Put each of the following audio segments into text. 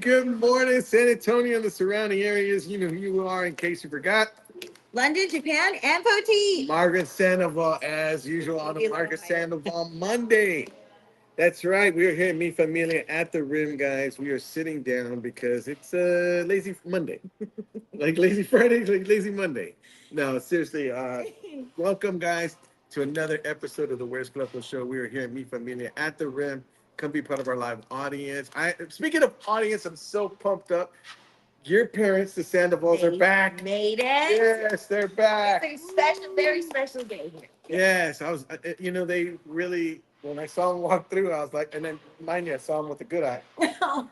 good morning, San Antonio and the surrounding areas. You know who you are in case you forgot. London, Japan, and Poti. Margaret Sandoval, as usual, on a Margaret Sandoval Monday. That's right. We are here at Mi Familia at the Rim, guys. We are sitting down because it's lazy Monday. Like lazy Friday, like lazy Monday. No, seriously. Welcome, guys, to another episode of the Where's Cleto Show. We are here at Mi Familia at the Rim. Come be part of our live audience. Speaking of audience, I'm so pumped up. Your parents, the Sandovals, are back. Made it. Yes, they're back. It's a special, very special day here. Yes, I was. They really. When I saw them walk through, I was like, and then mind you, I saw them with a good eye,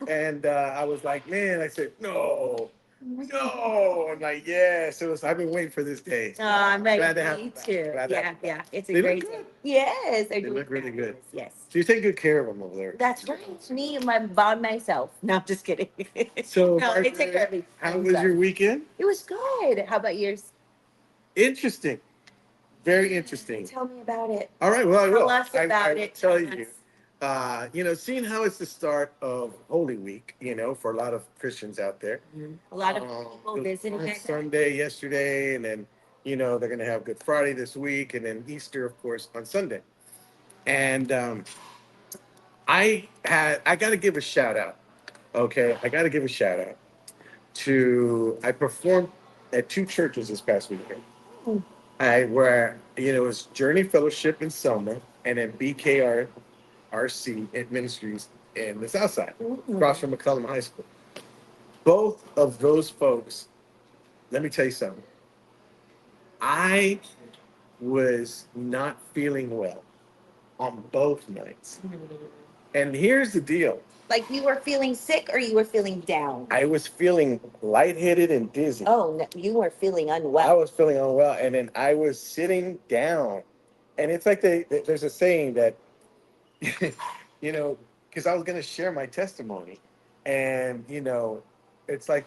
and I was like, man, I said, no, no, I'm like, yes, it was. I've been waiting for this day. Oh, I'm ready. Glad to have Me them too. back. Glad to have them Yeah. back. It's a They look great good. day. Yes, They look really good. Yes. So you take good care of them over there. That's right. Me and my by myself. No, I'm just kidding. So, no, they take care of me. how was your weekend? It was good. How about yours? Interesting. Very interesting. Tell me about it. All right, well, I will. Tell us about I it. tell you. Seeing how it's the start of Holy Week, for a lot of Christians out there. A lot of people visiting on it. Sunday yesterday, and then, they're going to have Good Friday this week, and then Easter, of course, on Sunday. And I got to give a shout out. Okay, I got to give a shout out I performed at two churches this past weekend. Where it was Journey Fellowship in Selma, and then BKRC Ministries in the South Side, across from McCullum High School. Both of those folks, let me tell you something. I was not feeling well on both nights. And here's the deal. Like you were feeling sick or you were feeling down? I was feeling lightheaded and dizzy. Oh, no, you were feeling unwell. I was feeling unwell, and then I was sitting down. And it's like there's a saying that, because I was going to share my testimony. And, it's like,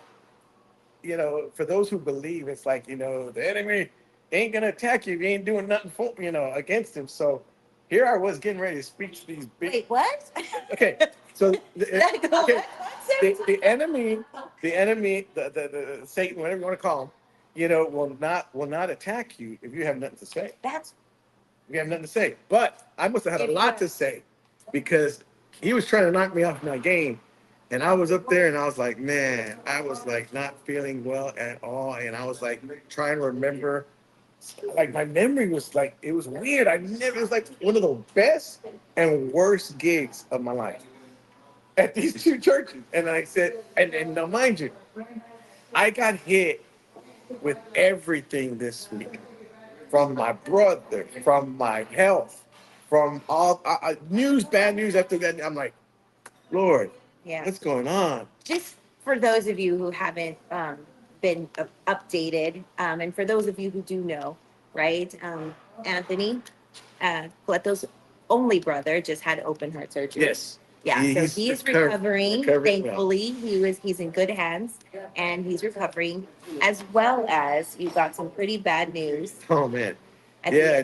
for those who believe, it's like, the enemy ain't going to attack you if you ain't doing nothing for, against him. So here I was getting ready to speak to these big. Wait, what? Okay. So the enemy, the Satan, whatever you want to call him, will not attack you if you have nothing to say. You have nothing to say. But I must have had a lot to say, because he was trying to knock me off my game, and I was up there, and I was like, man, I was like not feeling well at all, and I was like trying to remember. Like my memory was like, it was weird. It was like one of the best and worst gigs of my life at these two churches. And I said, and now mind you, I got hit with everything this week, from my brother, from my health, from all news, bad news after that. I'm like, Lord, what's going on? Just for those of you who haven't been updated, and for those of you who do know, right? Anthony, Cleto's only brother, just had open heart surgery. Yes. Yeah, so he's recovering. Thankfully, well. he's in good hands, and he's recovering. As well as you got some pretty bad news. Oh man. Yeah,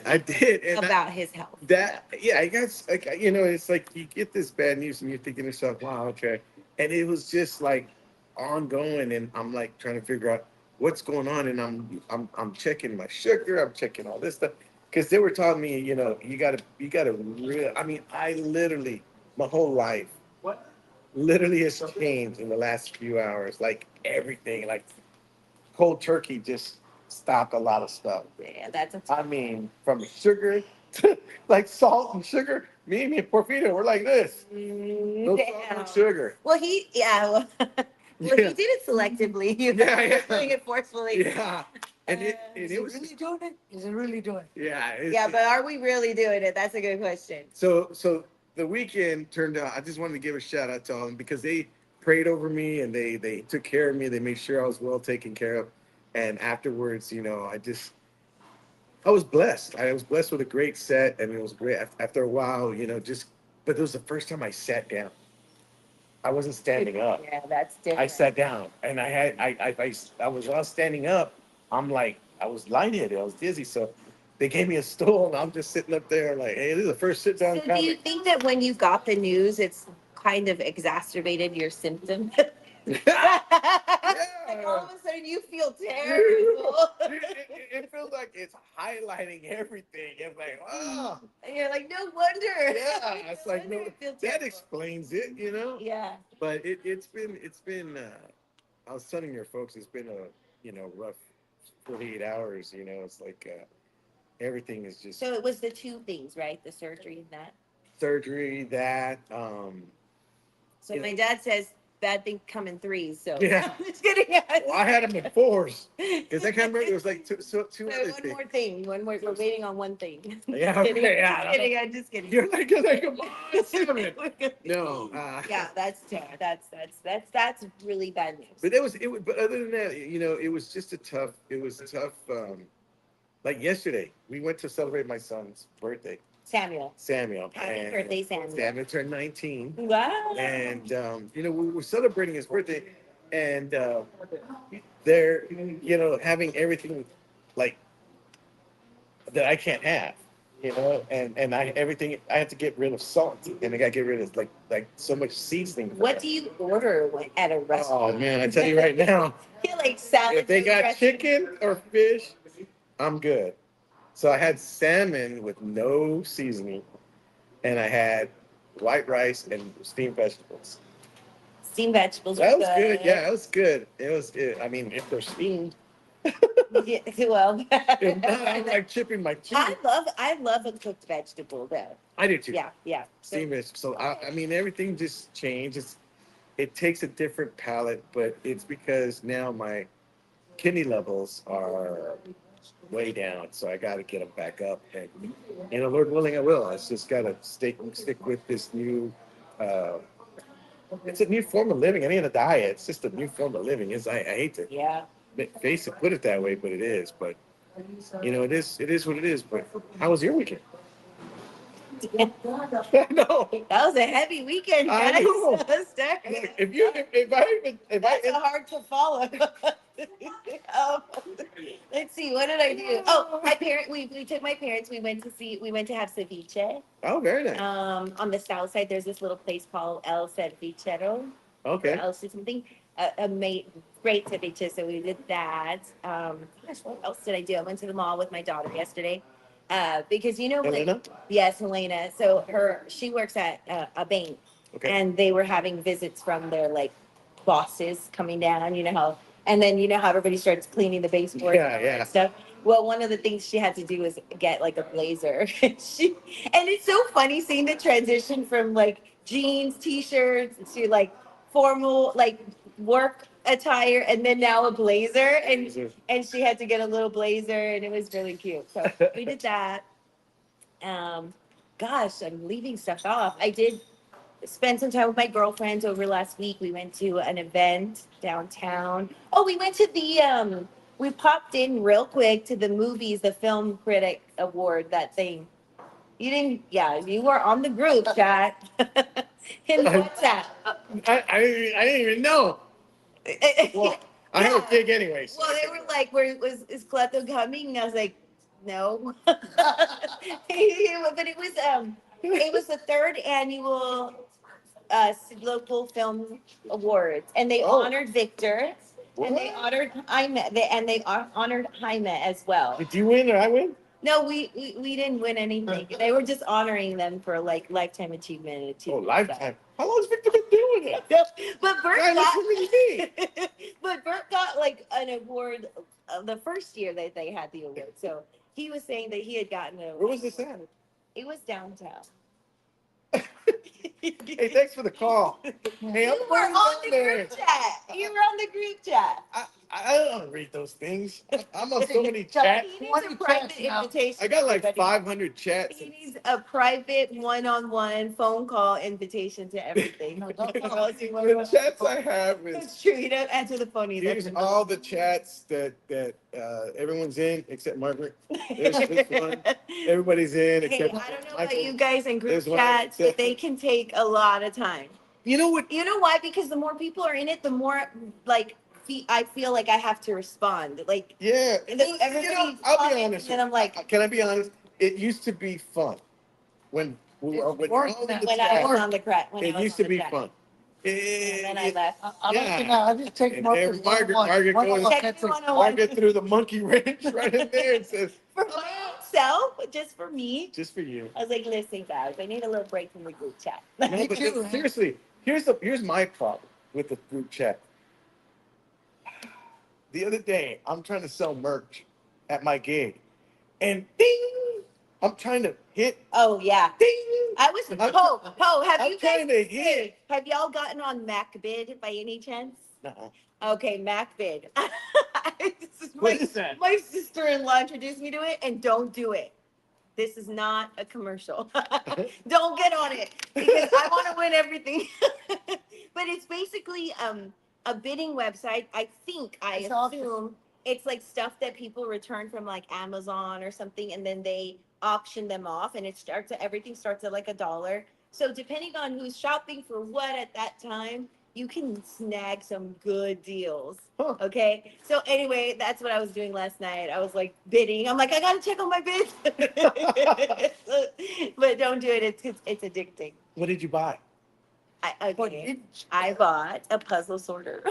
I did. And about his health. I guess, like, it's like you get this bad news and you're thinking to yourself, wow, okay. And it was just like ongoing, and I'm like trying to figure out what's going on, and I'm checking my sugar, I'm checking all this stuff, because they were telling me, you gotta really. I mean, I literally, my whole life literally has changed in the last few hours. Like everything, like cold turkey just stopped a lot of stuff. Yeah, that's. I mean, from sugar to like salt and sugar. Me and Porfirio, we're like this. No salt, no sugar. Well, he he did it selectively. Doing it forcefully. Yeah. And it was really doing it? Is it really doing it? Yeah. But are we really doing it? That's a good question. So the weekend turned out, I just wanted to give a shout out to them, because they prayed over me, and they took care of me. They made sure I was well taken care of. And afterwards, I was blessed. I was blessed with a great set, and it was great. After a while, but it was the first time I sat down. I wasn't standing up. Yeah, that's different. I sat down, and I was all standing up. I'm like, I was lightheaded. I was dizzy. So they gave me a stool, and I'm just sitting up there like, hey, this is the first sit down. So do you think that when you got the news, it's kind of exacerbated your symptoms. Yeah. Like all of a sudden you feel terrible. It feels like it's highlighting everything. It's like, oh, And you're like, no wonder. yeah. It's like, wonder no, I feel that terrible. explains it, you know? Yeah. But it's been, I was telling your folks, it's been a, rough 48 hours, it's like, everything is just So it was the two things, right? The surgery and that. surgery, that, So You my know- dad says bad things come in threes. So yeah. just kidding. Well, I had them in fours. Because I can't remember, it was like two Wait, other one things. more thing. One more. We're waiting on one thing. Yeah, Just kidding. okay, yeah, Just I kidding. I'm just kidding. You're like, come on, seven. No. Yeah, that's terrible. That's really bad news. But but other than that, it was tough. Like yesterday, we went to celebrate my son's birthday, Samuel. Samuel. Happy and birthday, Samuel. Samuel turned 19. Wow. And, we were celebrating his birthday, and they're, having everything like that I can't have, and everything, I had to get rid of salt, and I got to get rid of like so much seasoning. What do you order at a restaurant? Oh man, I tell you right now, I feel like salad. if they got dressing. chicken or fish, I'm good. So I had salmon with no seasoning, and I had white rice and steamed vegetables. Steamed vegetables. That are was good. Yeah, that was good. It was good. I mean, if they're steamed, Yeah, well, if not, I'm like chipping my cheese. I love a cooked vegetable though. I do too. Yeah, yeah. So, Steamed vegetables. So I mean, everything just changes. It takes a different palate, but it's because now my kidney levels are way down, so I got to get them back up. And Lord willing, I will. I just got to stick with this new. It's a new form of living. It ain't a diet. It's just a new form of living. I hate to yeah. face it, put it that way, but it is. But it is what it is. But how was your weekend? I know. That was a heavy weekend, I guys. know. Look, if I That's hard to follow. Um, let's see, what did I do? Oh, we took my parents. We went to have ceviche. oh, very nice. On the south side, there's this little place called El Cevichero. Okay. Or El something. Great ceviche. So we did that. Gosh, what else did I do? I went to the mall with my daughter yesterday. Because Elena? yes, Helena. So she works at a bank, Okay. and they were having visits from their like bosses coming down. And then how everybody starts cleaning the baseboard Yeah, and all that yeah. stuff. Well, one of the things she had to do was get like a blazer. And it's so funny seeing the transition from like jeans, t-shirts to like formal like work attire, and then now a blazer, and she had to get a little blazer, and it was really cute. So we did that. Gosh, I'm leaving stuff off. I did spend some time with my girlfriends over last week. We went to an event downtown. Oh, we went to we popped in real quick to the movies, the Film Critic Award, that thing. You didn't, yeah, you were on the group chat. In WhatsApp. I didn't even know. Well, I have a gig anyway. So Well, they were like, is Cleto coming? And I was like, no. But it was the third annual local film awards, and they honored Victor, and they honored Jaime, honored Jaime as well. Did you win or I win? No, we didn't win anything. They were just honoring them for like lifetime achievement. Oh, lifetime. How long has Victor been doing it? But Bert Guy, got, listen to me. but Bert got like an award the first year that they had the award. So he was saying that he had gotten an award. Where was this at? It was downtown. Hey, thanks for the call. Hey, You were on the group chat. You were on the group chat. I don't read those things. I'm on so many chats. He needs a private invitation. I got like everybody. 500 chats. He needs a private one-on-one phone call invitation to everything. The chats I have is It's true. You don't answer the phone either. here's all the chats that everyone's in except Margaret. There's this one. Everybody's in Hey, except I don't know Michael. about you guys in group There's one chats, that- but they can take a lot of time. You know what? You know why? Because the more people are in it, the more like I feel like I have to respond. Like Yeah. everybody. I'll be honest. And I'm like, Can I be honest? It used to be fun when when you're all in the When When I was chat, on the crack, when I it was used on to the be crack. fun. And then I left. I don't Yeah. think I just take And Marcus Margaret goes- Check me 101. Margaret threw the monkey wrench right in there and says, For myself, just for me. just for you. I was like, listen, guys, I need a little break from the group chat. No, Me but too, man. seriously, here's my problem with the group chat. The other day, I'm trying to sell merch at my gig, and ding, I'm trying to hit Oh, yeah. ding. I was, have I'm you trying guys, to hit. have y'all gotten on MacBid by any chance? Nuh-uh. Okay, MacBid. What is that? My sister-in-law introduced me to it, and don't do it. This is not a commercial. Don't get on it because I want to win everything. But it's basically a bidding website. I think I It's awesome. assume it's like stuff that people return from like Amazon or something, and then they auction them off, and everything starts at like $1. So depending on who's shopping for what at that time, you can snag some good deals. Huh. Okay. So anyway, that's what I was doing last night. I was like bidding. I'm like, I gotta check on my bids. But don't do it. It's addicting. What did you buy? I bought a puzzle sorter.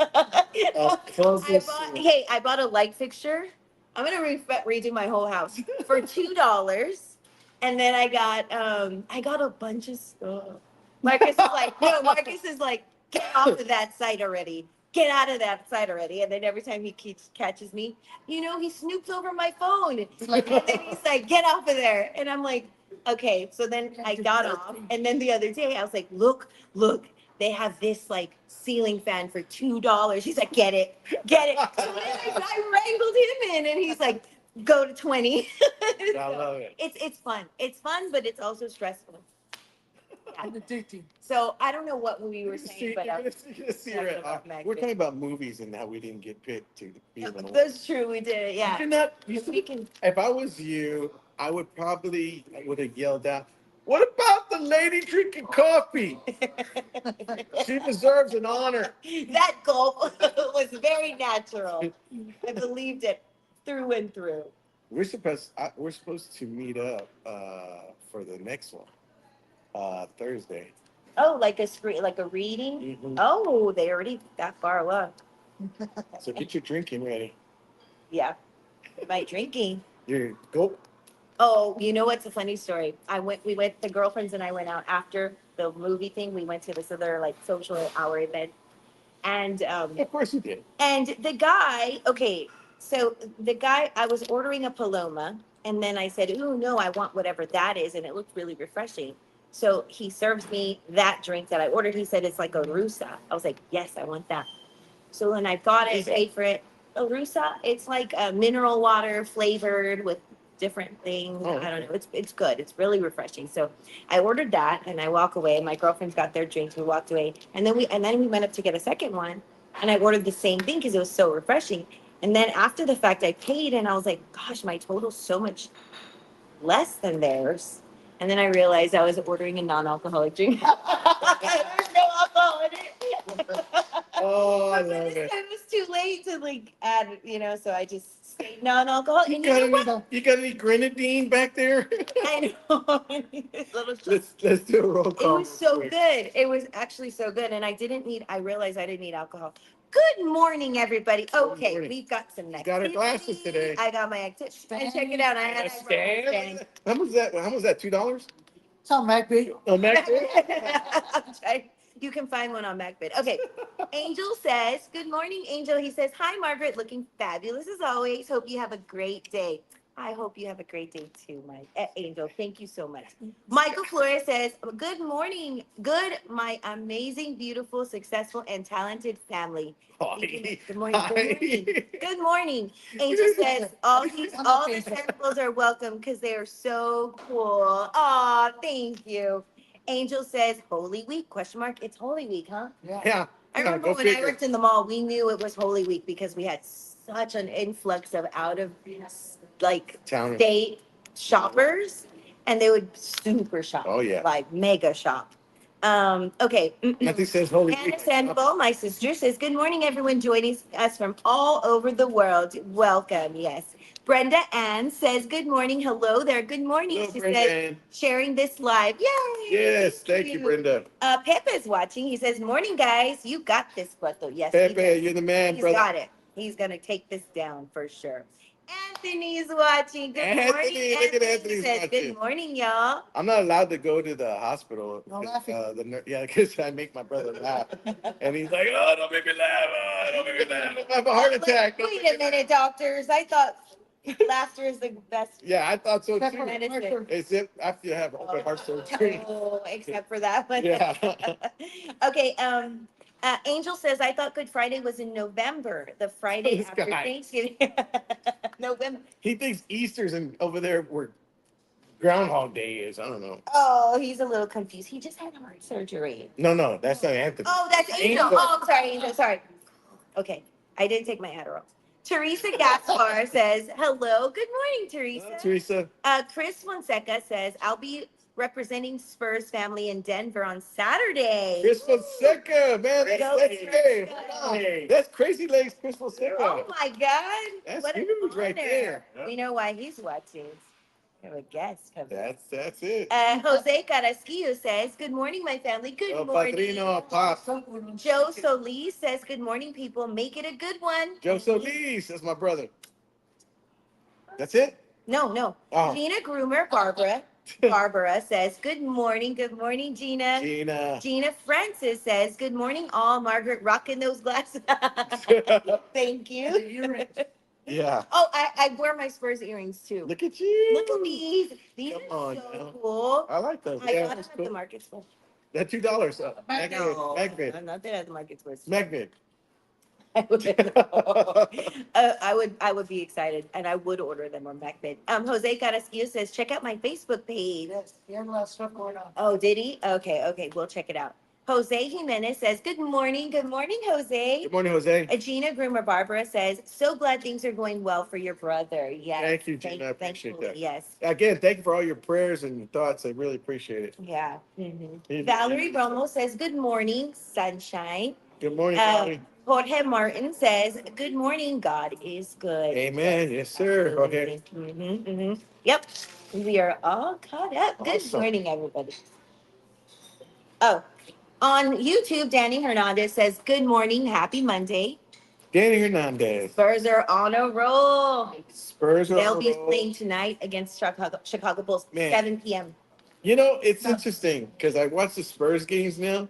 A puzzle I bought a light fixture. I'm gonna redo my whole house for $2. And then I got a bunch of stuff. Marcus is like, get off of that site already. Get out of that site already. And then every time he catches me, he snoops over my phone. And then he's like, get off of there. And I'm like, okay. So then I got off. And then the other day I was like, look, they have this like ceiling fan for $2. He's like, get it. So then I wrangled him in, and he's like, go to 20. I love it. It's fun. It's fun, but it's also stressful. I'm addicted. So I don't know what we were saying, but You're gonna see her about we're talking about movies and how we didn't get picked to be in the that's true. We did it. Yeah. You're not, We can. if I was you, I would have yelled out, what about the lady drinking coffee? She deserves an honor. That gulp was very natural. I believed it through and through. We're supposed to meet up for the next one Thursday. Oh, like a screen, like a reading. Mhm. Oh, they already that far along. So get your drinking ready. Yeah, my drinking. Go. Oh, you know what's a funny story? We went, the girlfriends and I went out after the movie thing. We went to this other like social hour event. And Of course you did. and the guy, okay, so the guy, I was ordering a Paloma, and then I said, oh no, I want whatever that is, and it looked really refreshing. So he serves me that drink that I ordered. He said it's like a Rusa. I was like, yes, I want that. So when I got it, paid for it. A Rusa, it's like a mineral water flavored with different things. Oh, I don't know. It's good. It's really refreshing. So I ordered that, and I walk away. My girlfriends got their drinks. We walked away, and then we went up to get a second one, and I ordered the same thing because it was so refreshing. And then after the fact, I paid, and I was like, gosh, my total's so much less than theirs. And then I realized I was ordering a non-alcoholic drink. There's no alcohol in it. Oh, I But love it it. was too late to like add, so I just stayed non-alcoholic. You And you got any grenadine back there? I know. Little let's do a roll It call. was so good. It was actually so good. And I realized I didn't need alcohol. Good morning, everybody. Okay, morning. we've got some next. Got her glasses today. I got my activity. And check it out. I had How much that? How much that? $2? It's on MacBid. Oh, Mac. I'm trying. You can find one on MacBid. Okay. Angel says, good morning, Angel. He says, hi, Margaret. Looking fabulous as always. Hope you have a great day. I hope you have a great day too, Angel. Thank you so much. Michael Flores says, good morning. Good, my amazing, beautiful, successful, and talented family. Good morning. Good morning. Good morning. Angel says, all the samples are welcome because they are so cool. Aw, thank you. Angel says, Holy Week, question mark. It's Holy Week, huh? Yeah. I remember when I worked in the mall, we knew it was Holy Week because we had such an influx of state shoppers, and they would super shop. Oh, yeah. Like mega shop. Okay. Nothing says holy Anna week. Sandoval, my sister, says, good morning, everyone joining us from all over the world. Welcome. Yes. Brenda Ann says, good morning. Hello there. Good morning. Hello, She Brenda says, Ann. sharing this live. Yay. Yes, thank you, Brenda. Pepe's watching. He says, morning, guys. You got this, Puerto. Yes, he Pepe, does. you're the man, He's brother. got it. He's going to take this down for sure. Anthony's watching. Good morning, Anthony, look at Anthony's says, watching. good morning, y'all. I'm not allowed to go to the hospital. No because, laughing. because I make my brother laugh. And he's like, oh, don't make me laugh. Oh, don't make me laugh. I have a heart attack. Don't Wait make a me laugh." minute, doctors. I thought laughter is the best Yeah, I thought so too. medicine. Except after you have open heart surgery. Oh, except for that one. Yeah. Okay, Angel says, I thought Good Friday was in November, the Friday This after guy. Thanksgiving. November. He thinks Easter's over there where Groundhog Day is. I don't know. Oh, he's a little confused. He just had heart surgery. No, that's not Anthony. Oh, that's Angel. Angel. Oh, I'm sorry, Angel. Sorry. Okay, I didn't take my Adderall. Teresa Gaspar says, hello. Good morning, Teresa. Teresa. Chris Fonseca says, I'll be representing Spurs family in Denver on Saturday. Chris Fonseca, man. Go That's hey, Fonseca. that's crazy legs, Chris Fonseca. Oh my God. That's What an huge right honor. there. We know why he's watching. We have a guest coming. That's it. Jose Carasquillo says, good morning, my family. Good El morning. Padrino Pop. Joe Solis says, good morning, people. Make it a good one. Joe Solis, that's my brother. That's it? No. Oh. Gina Groomer, Barbara says, good morning, Gina. Gina. Gina Francis says, good morning, all. Margaret, rocking those glasses. Thank you. Yeah. Oh, I wear my Spurs earrings too. Look at you. Look at these. These Come are on so now. cool. I like those. I Yeah, got them that's at the cool. market store. That $2. No, Magnet. I'm not there at the market store. Magnet. I would be excited and I would order them on Backbid. Jose Carasquillo says, check out my Facebook page. Yes, he had a lot of stuff going on. Oh, did he? Okay, we'll check it out. Jose Jimenez says, good morning, Jose. Good morning, Jose. Gina Groomer Barbara says, so glad things are going well for your brother. Yes. Thank you, Gina. I appreciate thankfully, that. Yes. Again, thank you for all your prayers and your thoughts. I really appreciate it. Yeah. Valerie Romo says, good morning, sunshine. Good morning, Valerie. Jorge Martin says, good morning, God is good. Amen. Yes, sir. Okay. Yep. We are all caught up. Good Awesome. morning, everybody. Oh, on YouTube, Danny Hernandez says, good morning, happy Monday. Danny Hernandez. Spurs are on a roll. Spurs are They'll on be a roll. playing tonight against Chicago Bulls, Man. 7 p.m. You know, it's interesting because I watch the Spurs games now,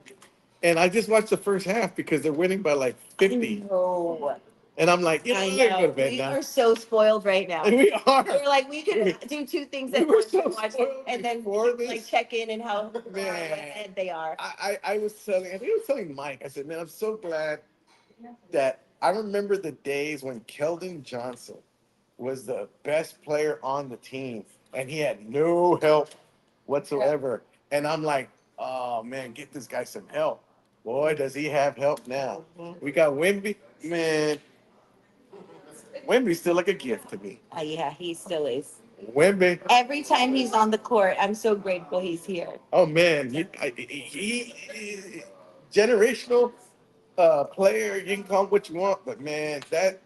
and I just watched the first half because they're winning by like 50. Oh, And I'm like, you know, I I gotta go know. to bed We now. are so spoiled right now. And we are. We're like, we could do two things We at were once so and watch spoiled it, and then before this. like check in and how Man. ahead they are. I was telling, I think I was telling Mike, I said, man, I'm so glad that I remember the days when Keldon Johnson was the best player on the team and he had no help whatsoever. And I'm like, oh man, get this guy some help. Boy, does he have help now. We got Wemby. Man, Wemby's still like a gift to me. Yeah, he still is. Wemby. Every time he's on the court, I'm so grateful he's here. Oh man, he generational player. You can call him what you want, but man, that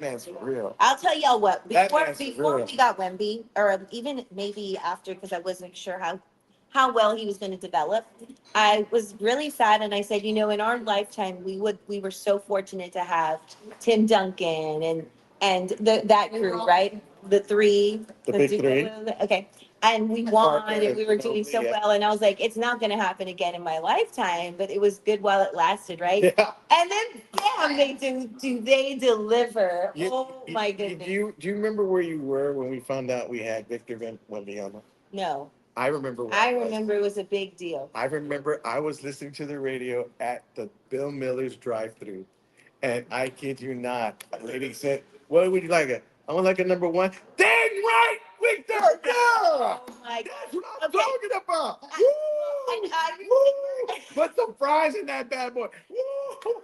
man's for real. I'll tell y'all what, That before man's before real. we got Wemby, or even maybe after, because I wasn't sure how well he was going to develop, I was really sad, and I said, you know, in our lifetime, we were so fortunate to have Tim Duncan and that crew, right? The three, The big three. okay. And we won, Parker and we were doing so yeah. well, and I was like, it's not going to happen again in my lifetime, but it was good while it lasted, right? Yeah. And then, damn, they deliver. Oh my goodness. Do you remember where you were when we found out we had Victor Wembanyama? No. I remember. I remember it was a big deal. I remember I was listening to the radio at the Bill Miller's drive-through, and I kid you not, a lady said, "What would you like it? I want like a number one." Dang right, Victor. Yeah. Oh my God. That's what I'm Okay. talking about. I Woo! Woo! Put some fries in that bad boy. Woo!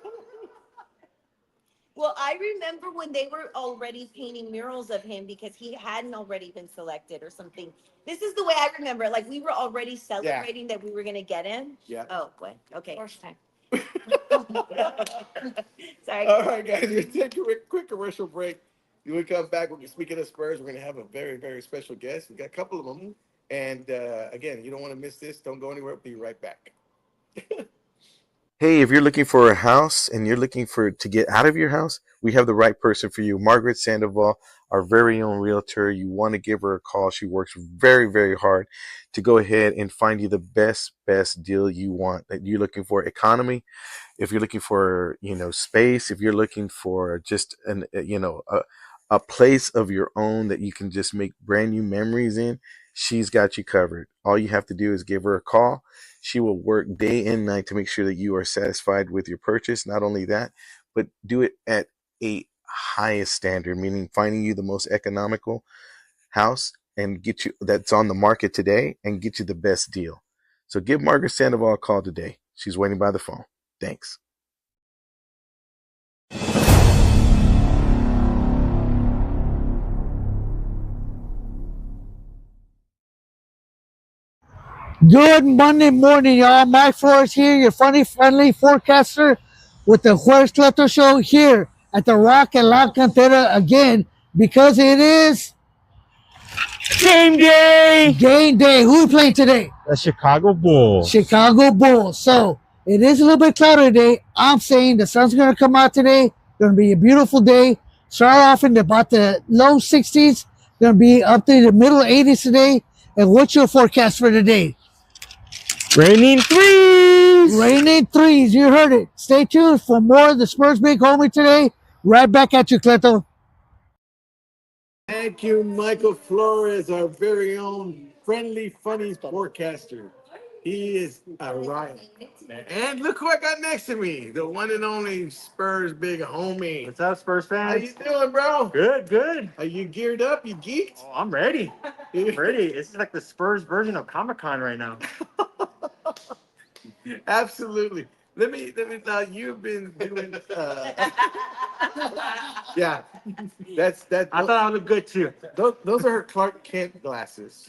Well, I remember when they were already painting murals of him because he hadn't already been selected or something. This is the way I remember it. Like we were already celebrating that we were gonna get him. Yeah. Oh, what? Okay. First time. Sorry. All right, guys, we're gonna take a quick commercial break. When we come back, speaking of Spurs, we're gonna have a very, very special guest. We got a couple of them, and again, you don't want to miss this. Don't go anywhere. Be right back. Hey, if you're looking for a house and you're looking for to get out of your house, we have the right person for you. Margaret Sandoval, our very own realtor. You want to give her a call. She works very, very hard to go ahead and find you the best deal you want. That you're looking for economy, if you're looking for space, if you're looking for just a place of your own that you can just make brand new memories in, she's got you covered. All you have to do is give her a call. She will work day and night to make sure that you are satisfied with your purchase. Not only that, but do it at a highest standard, meaning finding you the most economical house and get you that's on the market today and get you the best deal. So give Margaret Sandoval a call today. She's waiting by the phone. Thanks. Good Monday morning, y'all. Mike Flores here, your funny, friendly forecaster with the Jueves Cleto Show here at the Rock and La Cantera again because it is Game day! game day. Who we playing today? The Chicago Bulls. Chicago Bulls. So it is a little bit cloudy today. I'm saying the sun's going to come out today. Going to be a beautiful day. Start off in about the low 60s. Going to be up to the middle 80s today. And what's your forecast for today? Raining threes! Raining threes. You heard it. Stay tuned for more of the Spurs Big Homie today. Right back at you, Cleto. Thank you, Michael Flores, our very own friendly, funny forecaster. He is a riot. And look who I got next to me, the one and only Spurs big homie. What's up, Spurs How you fans? doing, bro? Good. Are you geared up? You geeked? Oh, I'm ready. Ready. It's like the Spurs version of Comic-Con right now. Absolutely. Let me now you've been doing yeah. That's I thought I looked good too. those are her Clark Kent glasses.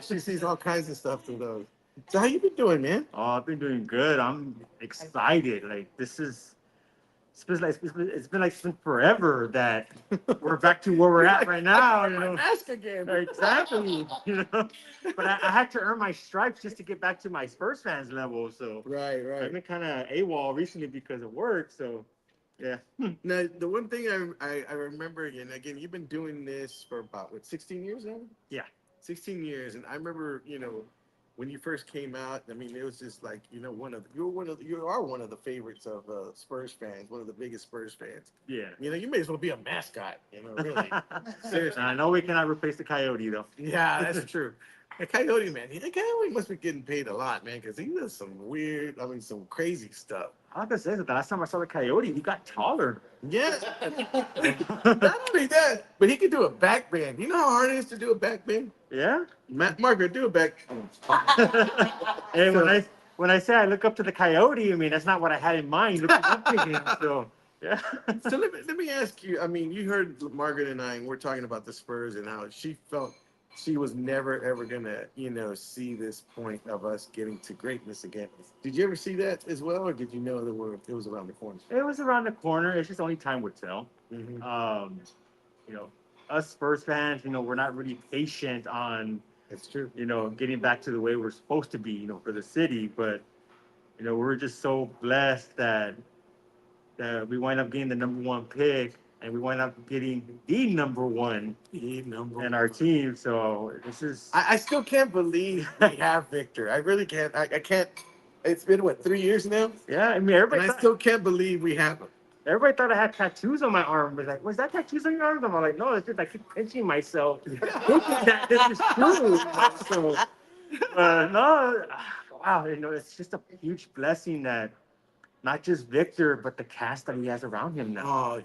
She sees all kinds of stuff through those. So how you been doing, man? Oh, I've been doing good. I'm excited. Like it's been forever that we're back to where we're at right now. You know. Ask again. Exactly. You know. But I had to earn my stripes just to get back to my Spurs fans level. So Right. I've been kind of AWOL recently because of work. So yeah. Now the one thing I remember, and again, you've been doing this for about 16 years now? Yeah. 16 years. And I remember, when you first came out, I mean, it was just like, you are one of the favorites of Spurs fans, one of the biggest Spurs fans. Yeah. You may as well be a mascot, really. Seriously. I know we cannot replace the Coyote though. Yeah, that's true. The Coyote, man, the Coyote must be getting paid a lot, man, because he does some some crazy stuff. I like to say that the last time I saw the Coyote, he got taller. Yeah. Not only that, but he can do a back bend. You know how hard it is to do a back bend? Yeah. Margaret, do a back. And when I say I look up to the Coyote, I mean that's not what I had in mind looking up to him. So yeah. So let me ask you. I mean, you heard Margaret and I, and we're talking about the Spurs and how she felt she was never ever gonna, see this point of us getting to greatness again. Did you ever see that as well, or did you know that it was around the corner? It was around the corner. It's just only time would tell. Mm-hmm. You know, us Spurs fans, we're not really patient on, It's true. getting back to the way we're supposed to be, for the city. But, we're just so blessed that we wind up getting the number one pick and we wind up getting the number one in our team. So this is. I still can't believe we have Victor. I really can't. I can't. It's been 3 years now, Yeah, I mean, and I still can't believe we have him. everybody thought I had tattoos on my arm. But like, was that tattoos on your arm? I'm like, no, it's just I keep pinching myself. Thinking that this is true. So, no, wow, it's just a huge blessing that not just Victor, but the cast that he has around him now. Oh,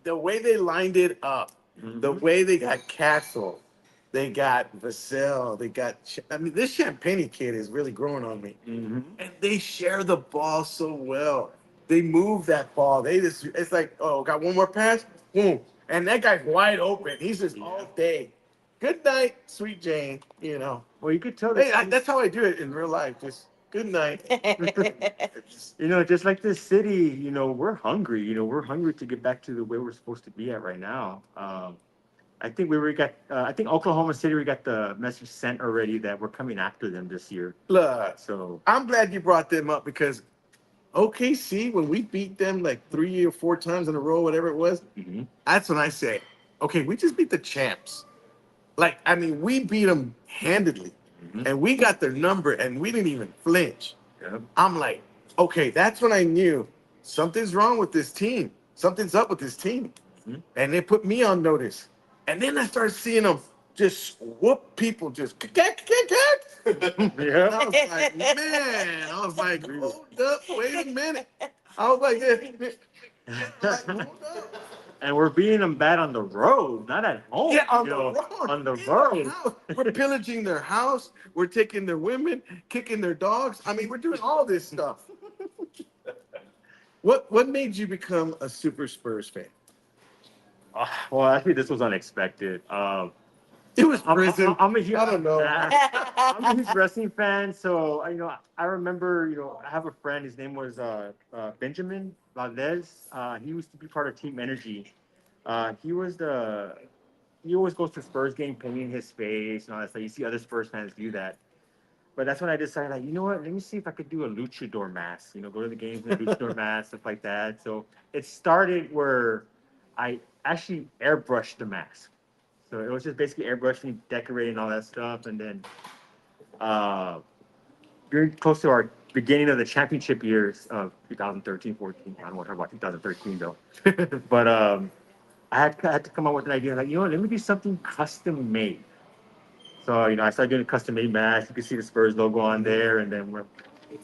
the way they lined it up, the way they got Castle, they got Vassell, they got. I mean, this Champagne kid is really growing on me, Mm-hmm. and they share the ball so well. they move that ball. They just, it's like, oh, got one more pass, boom, and that guy's wide open. He's just all day. Good night, sweet Jane. You know, Well, you could tell hey, that. that's how I do it in real life. Just good night. You know, just like this city, you know, we're hungry. You know, we're hungry to get back to the way we're supposed to be at right now. I think we already got. I think Oklahoma City, we got the message sent already that we're coming after them this year. Look, So I'm glad you brought them up because OKC, when we beat them like 3 or 4 times in a row, whatever it was, mhm. that's when I say, okay, we just beat the champs. Like, I mean, we beat them handedly, Mhm. and we got their number, and we didn't even flinch. Yep. I'm like, okay, that's when I knew something's wrong with this team. Something's up with this team. Mhm. And they put me on notice. And then I started seeing them just whoop people, just kick. And Yeah. I was like, man, I was like, hold up, wait a minute. I was like, hold up. And we're beating them bad on the road, not at home. Yeah, on you the know, road. On the In their road. house. We're pillaging their house. We're taking their women, kicking their dogs. I mean, we're doing all this stuff. What made you become a super Spurs fan? Well, actually, this was unexpected. It was prison. I'm a huge, I don't know. I'm a huge wrestling fan, so you know, I remember, you know, I have a friend. His name was Benjamin Valdez. He used to be part of Team Energy. He was the he always goes to Spurs game, painting his face and all that stuff. You see other Spurs fans do that. But that's when I decided, like, you know what? Let me see if I could do a luchador mask. You know, go to the games in a luchador mask, stuff like that. So it started where I actually airbrushed the mask. So it was just basically airbrushing, decorating, all that stuff, and then uh, very close to our beginning of the championship years of 2013, 14. I don't want to talk about 2013 though, but I had to come up with an idea like, you know what? Let me do something custom made. So, you know, I started doing a custom made mask. You can see the Spurs logo on there. And then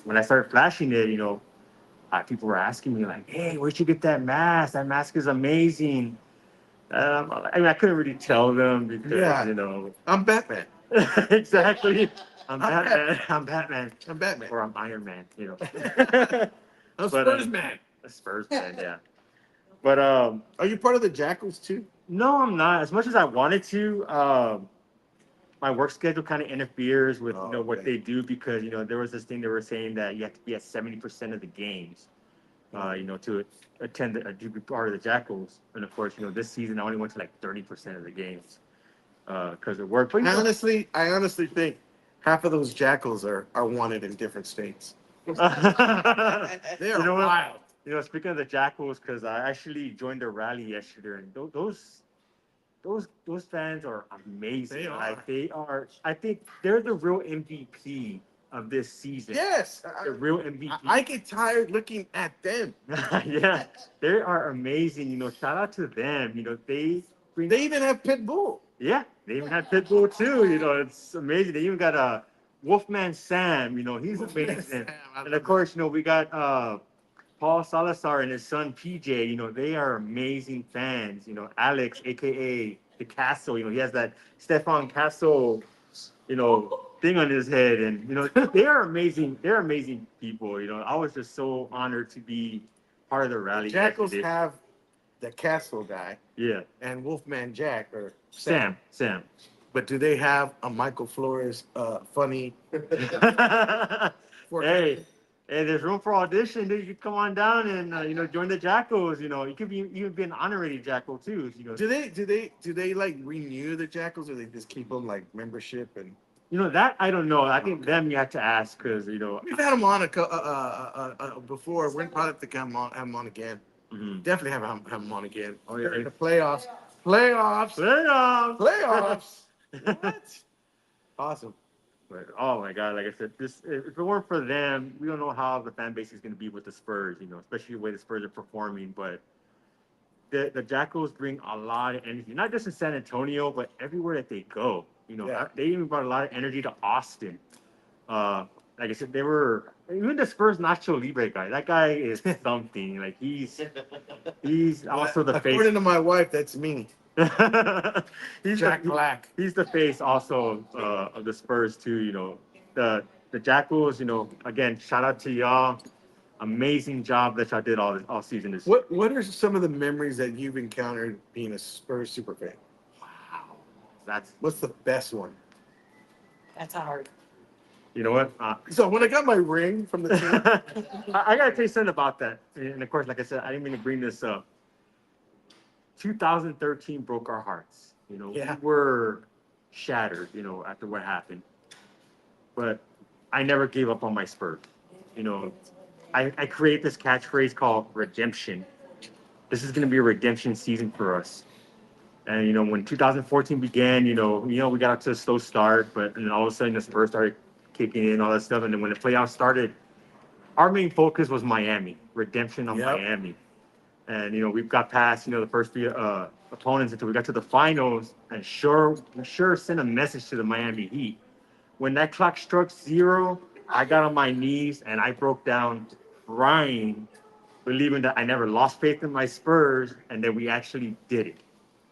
when I started flashing it, you know, people were asking me, like, hey, where'd you get that mask? That mask is amazing. I mean, I couldn't really tell them because, Yeah. you know, I'm Batman. exactly. I'm I'm Batman. I'm Batman. I'm Batman. Or I'm Iron Man, you know. I'm But, Spurs man. A Spurs fan, yeah. But Are you part of the Jackals too? no, I'm not. As much as I wanted to, my work schedule kind of interferes with Oh, what okay. they do because there was this thing they were saying that you have to be at 70% of the games, to attend to be part of the Jackals. And of course, this season I only went to like 30% of the games because of work. But I honestly think half of those Jackals are wanted in different states. They you are know what? wild. Speaking of the Jackals, because I actually joined a rally yesterday, and those fans are amazing. They are. Like they are. I think they're the real MVP of this season. Yes. The real MVP. I get tired looking at them. Yeah, they are amazing. Shout out to them. They bring. They even have pit bull. Yeah, they even have Pitbull too. It's amazing. They even got a Wolfman Sam. He's Wolfman amazing. Sam, I And love of course, we got Paul Salazar and his son PJ. They are amazing fans. Alex, aka the Castle. He has that Stefan Castle, thing on his head, and they are amazing. They're amazing people. I was just so honored to be part of the rally. Jackals yesterday. have the Castle guy Yeah, and Wolfman Jack or Sam. But do they have a Michael Flores funny? Hey, there's room for audition. Dude. You can come on down and join the Jackals. You could even be an honorary Jackal too. Do they like renew the Jackals or they just keep them like membership and? That I don't know. I think them you have to ask because We've had them on before. We're probably have to have them on again. Mhm. Definitely have them on again. Oh yeah, The playoffs. Playoffs. What? Awesome. But, oh my God! Like I said, if it weren't for them, we don't know how the fan base is going to be with the Spurs. Especially the way the Spurs are performing. But the Jackals bring a lot of energy, not just in San Antonio, but everywhere that they go. Yeah. They even brought a lot of energy to Austin. Like I said, they were even the Spurs Nacho Libre guy. That guy is something. Like he's also the face. According to my wife, that's me. He's Jack Black. He's the face also of the Spurs too. The Jackals. Again, shout out to y'all. amazing job that y'all did all season this What are some of the memories that you've encountered being a Spurs super fan? Wow. That's, What's the best one? That's hard. you know what? So when I got my ring from the team, I gotta tell you something about that. And of course, like I said, I didn't mean to bring this up. 2013 broke our hearts. You know, Yeah. we were shattered, you know, after what happened. But I never gave up on my Spurs. You know, I create this catchphrase called redemption. This is going to be a redemption season for us. And you know, when 2014 began, we got out to a slow start, but then all of a sudden the Spurs started kicking in, all that stuff. And then when the playoffs started, our main focus was Miami, redemption on Yep. Miami. And you know, we've got past the first three opponents until we got to the finals, and sure sent a message to the Miami Heat. When that clock struck zero, I got on my knees and I broke down crying, believing that I never lost faith in my Spurs and that we actually did it.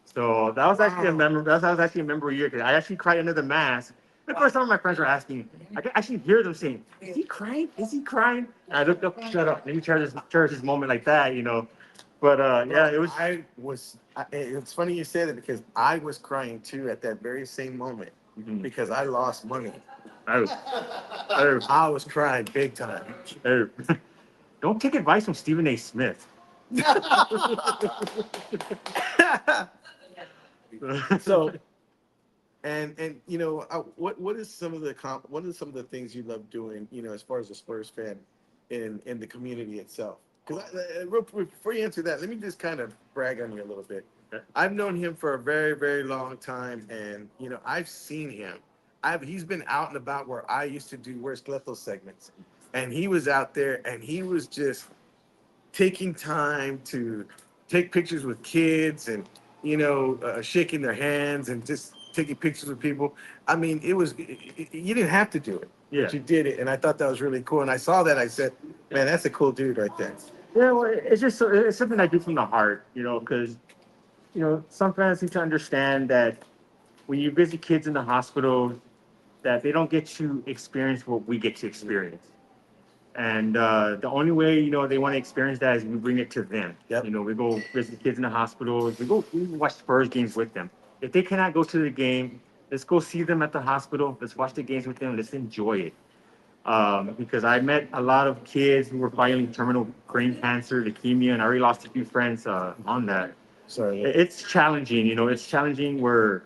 So that was actually a memorable. That was actually a memorable year because I actually cried under the mask. And of course, some of my friends were asking. I could actually hear them saying, "Is he crying? Is he crying?" And I looked up, shut up. Let me cherish this moment like that, you know. But yeah, it was. It's funny you say that because I was crying too at that very same moment because I lost money. I was crying big time. Don't take advice from Stephen A. Smith. So, and what is some of the what are some of the things you love doing, as far as a Spurs fan in the community itself? Because real quick, before you answer that, let me just kind of brag on you a little bit. I've known him for a very, very long time, and I've seen him. He's been out and about where I used to do Where's Cleto segments, and he was out there, and he was just taking time to take pictures with kids and shaking their hands and just taking pictures with people. I mean, you didn't have to do it, but you did it, and I thought that was really cool. And I saw that, I said, man, that's a cool dude right there. Yeah, well, it's something I do from the heart, because some fans need to understand that when you visit kids in the hospital, that they don't get to experience what we get to experience. And the only way, they want to experience that is we bring it to them. Yep. We go visit kids in the hospitals. We watch Spurs games with them. If they cannot go to the game, let's go see them at the hospital. Let's watch the games with them. Let's enjoy it. Because I met a lot of kids who were fighting terminal brain cancer, leukemia, and I already lost a few friends on that. Sorry. It's challenging. It's challenging where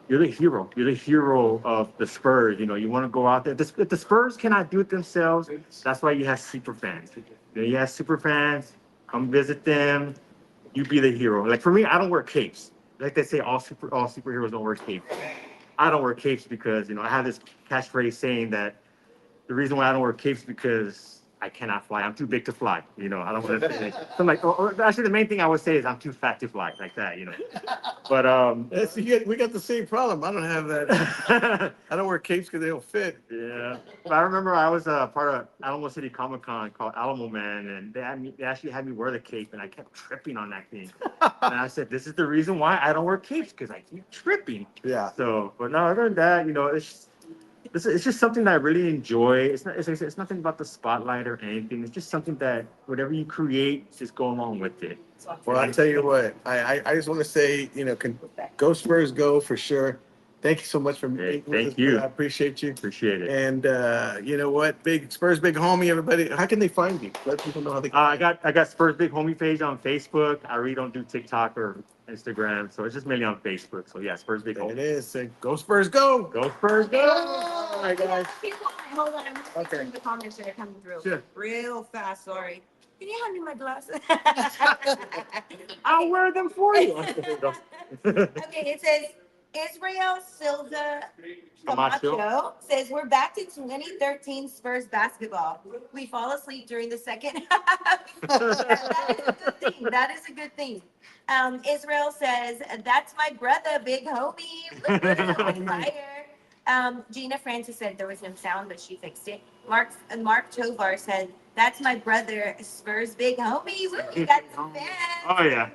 you're the hero. You're the hero of the Spurs. You want to go out there. If the Spurs cannot do it themselves, that's why you have super fans. You have super fans. Come visit them. You be the hero. Like for me, I don't wear capes. Like they say, all superheroes don't wear capes. I don't wear capes because I have this catchphrase saying that the reason why I don't wear capes is because I cannot fly. I'm too big to fly. I don't want to. So I'm like, actually, the main thing I would say is I'm too fat to fly, like that. But we got the same problem. I don't have that. I don't wear capes because they don't fit. Yeah, but I remember I was part of Alamo City Comic Con called Alamo Man, and they actually had me wear the cape, and I kept tripping on that thing. And I said, "This is the reason why I don't wear capes because I keep tripping." Yeah. So, but no, other than that, it's just something that I really enjoy. It's nothing about the spotlight or anything. It's just something that whatever you create, just go along with it. Well, I tell you what, I just want to say, go Spurs, go for sure. Thank you so much for meeting with us. Thank you. I appreciate you. Appreciate it. And you know what, big Spurs, big homie, everybody. How can they find you? Let people know how they. I got Spurs Big Homie page on Facebook. I really don't do TikTok or Instagram, so it's just mainly on Facebook. So yeah, Spurs Big There Homie. it is. Say, go Spurs, go. Go Spurs, go! All right, guys. People, hold on. I'm just Okay. reading the comments that are coming through. Sure. Real fast, sorry. Can you hand me my glasses? I'll wear them for you. Okay, it says Israel Silva Camacho says we're back to 2013 Spurs basketball. We fall asleep during the second half. That is a good thing. That is a good thing. Israel says that's my brother, big homie. On fire. Gina Francis said there was no sound, but she fixed it. Mark Tovar said that's my brother, Spurs big homie. Woo, you got some fans. Oh yeah.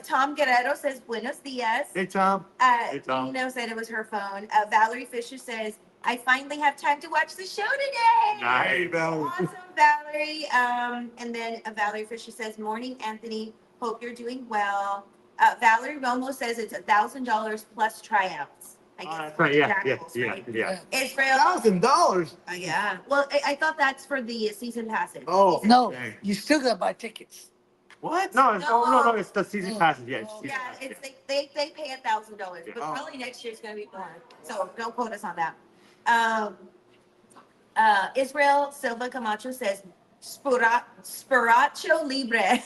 Tom Guerrero says buenos dias. Hey, Tom. Hey, Tom. Gino said it was her phone. Valerie Fisher says I finally have time to watch the show today. Nice. Awesome, Valerie. And then Valerie Fisher says, "Morning, Anthony. Hope you're doing well." Valerie Romo says it's $1,000 plus tryouts. I guess. That's right. Yeah. Jackals, right? Yeah. Israel. $1,000. Yeah. Well, I thought that's for the season passes. Oh, No, okay. you still gotta buy tickets. What? No, no. It's the season passes. Yeah. It's season Yeah, pass, it's they pay $1,000, but Oh. probably next year's gonna be more. So don't quote us on that. Israel Silva Camacho says Spiracho Libre.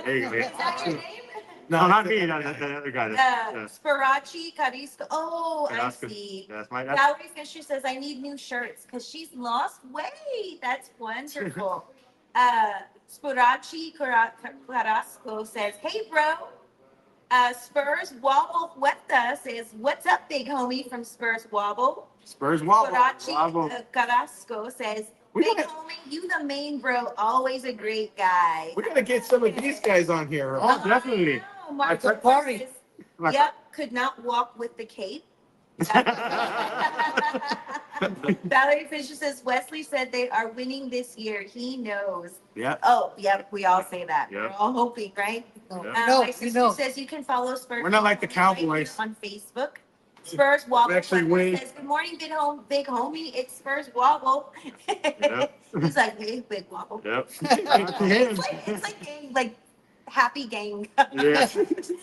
There you go. Is that your name? No, not me. No, the other guy. Spirachi Carisco. Oh, I That's good. see. That's my. Valerie Fisher says, I need new shirts because she's lost weight. That's wonderful. Spirachi Carrasco says, hey, bro. Spurs Wobble Huerta says, what's up, big homie from Spurs Wobble? Spurs wobble. Spirachi Carrasco says, We big gotta- homie, you the main bro, always a great guy. We gotta get some of these guys on here. Oh, definitely. Oh, Mark It's a party. says, My- yep, could not walk with the cape. Valerie Fisher says, Wesley said they are winning this year. He knows. Yeah. Oh, yep, we all say that. Yeah. We're all hoping, right? No, Yeah. no, My you sister know. says you can follow Spurs. We're not like the right here Cowboys. on Facebook. Spurs Wobble. We actually win. Says, good morning, big homie. It's Spurs Wobble. Yep. He's like, hey, big Wobble. Yep. It's like gang, like happy gang. Yeah.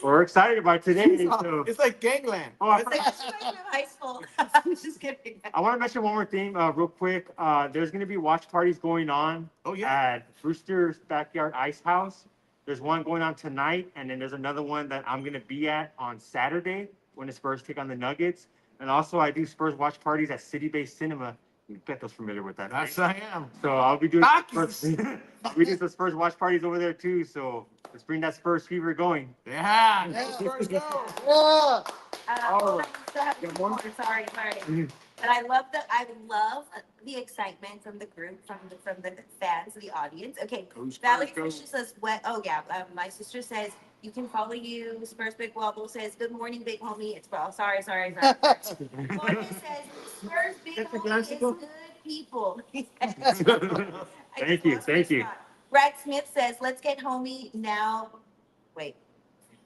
We're excited about today. So. It's like gangland. Oh, I It's like forgot- a high school. I'm just kidding. I want to mention one more thing, real quick. There's going to be watch parties going on Oh, yeah. at Brewster's Backyard Ice House. There's one going on tonight, and then there's another one that I'm going to be at on Saturday when the Spurs take on the Nuggets. And also, I do Spurs watch parties at City Base Cinema. Cleto's familiar with that. Yes, right? I am. So I'll be doing Takis. we do some Spurs watch parties over there too. So let's bring that Spurs fever going. Yeah. Yeah. Spurs go. Yeah. Hold on, we still have Got one more? Sorry. Mhm. But I love the excitement from the group, from the fans, the audience. Okay, Go Spurs, Valerie go. Fisher says, "What? Oh yeah." My sister says, "You can follow you." Spurs Big Wobble says, "Good morning, big homie." It's well. Sorry. Morgan says, "Spurs Big Get the homie glass is to go. good people." Thank you, thank you. Brad Smith says, "Let's get homie now." Wait.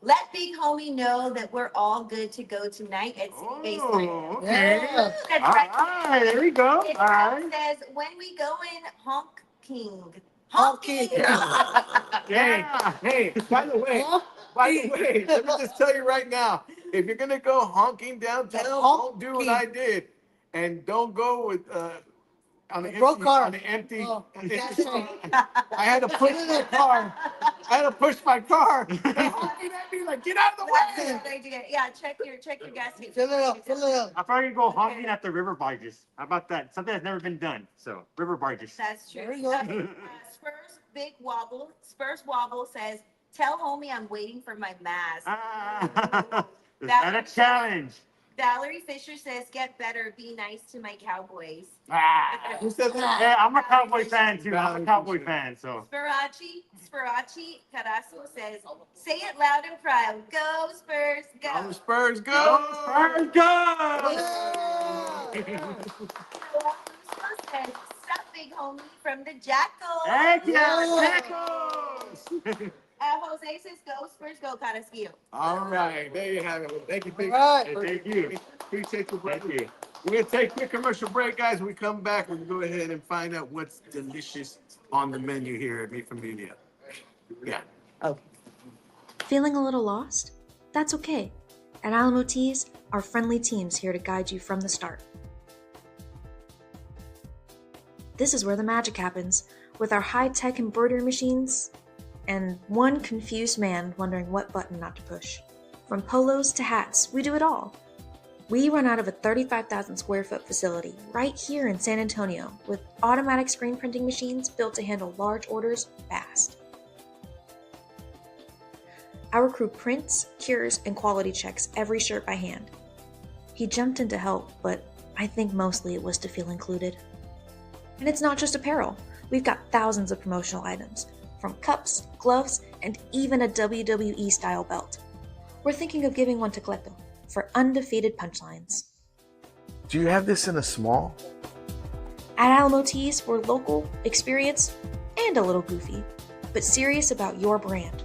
Let big homie know that we're all good to go tonight at City Base. Oh, okay. Yeah. That's All right. right, there we go. It All right. says, when we go in, honk king. Honking. Yeah. Hey, by the way, let me just tell you right now, if you're gonna go honking downtown, don't do what I did, and don't go with on the A broke empty, car. on the empty. Oh, on you the- can't say. I had to push my car. I had to push my car. They're honking at me like, get out of the That's a way. good idea. Yeah, check your gas tank. Fill it up. Fill it up. I'll probably go honking at the river barges. How about that? Something that's never been done. So river barges. That's true. There we go. Spurs Big Wobble. Spurs Wobble says, tell homie I'm waiting for my mask. Ah, is that a challenge? Valerie Fisher says, get better, be nice to my Cowboys. Ah. Who said that? Yeah, I'm a Cowboy fan too. I'm a Cowboy fan, so. Spirachi Carrasco says, say it loud and proud. Go Spurs, Go go. Spurs, go. Go, Spurs, go! Says, sup, big homie from the Jackals. Heck yeah, Yeah. Jackals! Jose says, go Spurs, go Carrasquillo. All right, there you have it. Well, thank you, big. All right. Hey, thank you. Appreciate you, brother. Thank you. We're gonna take a quick commercial break, guys. When we come back, we'll go ahead and find out what's delicious on the menu here at Mi Familia. Yeah. Feeling a little lost? That's okay. At Alamo Teas, our friendly team's here to guide you from the start. This is where the magic happens, with our high-tech embroidery machines and one confused man wondering what button not to push. From polos to hats, we do it all. We run out of a 35,000 square foot facility right here in San Antonio with automatic screen printing machines built to handle large orders fast. Our crew prints, cures, and quality checks every shirt by hand. He jumped in to help, but I think mostly it was to feel included. And it's not just apparel. We've got thousands of promotional items, from cups, gloves, and even a WWE-style belt. We're thinking of giving one to Cleto for undefeated punchlines. Do you have this in a small? At Alamo Tees, we're local, experienced, and a little goofy, but serious about your brand.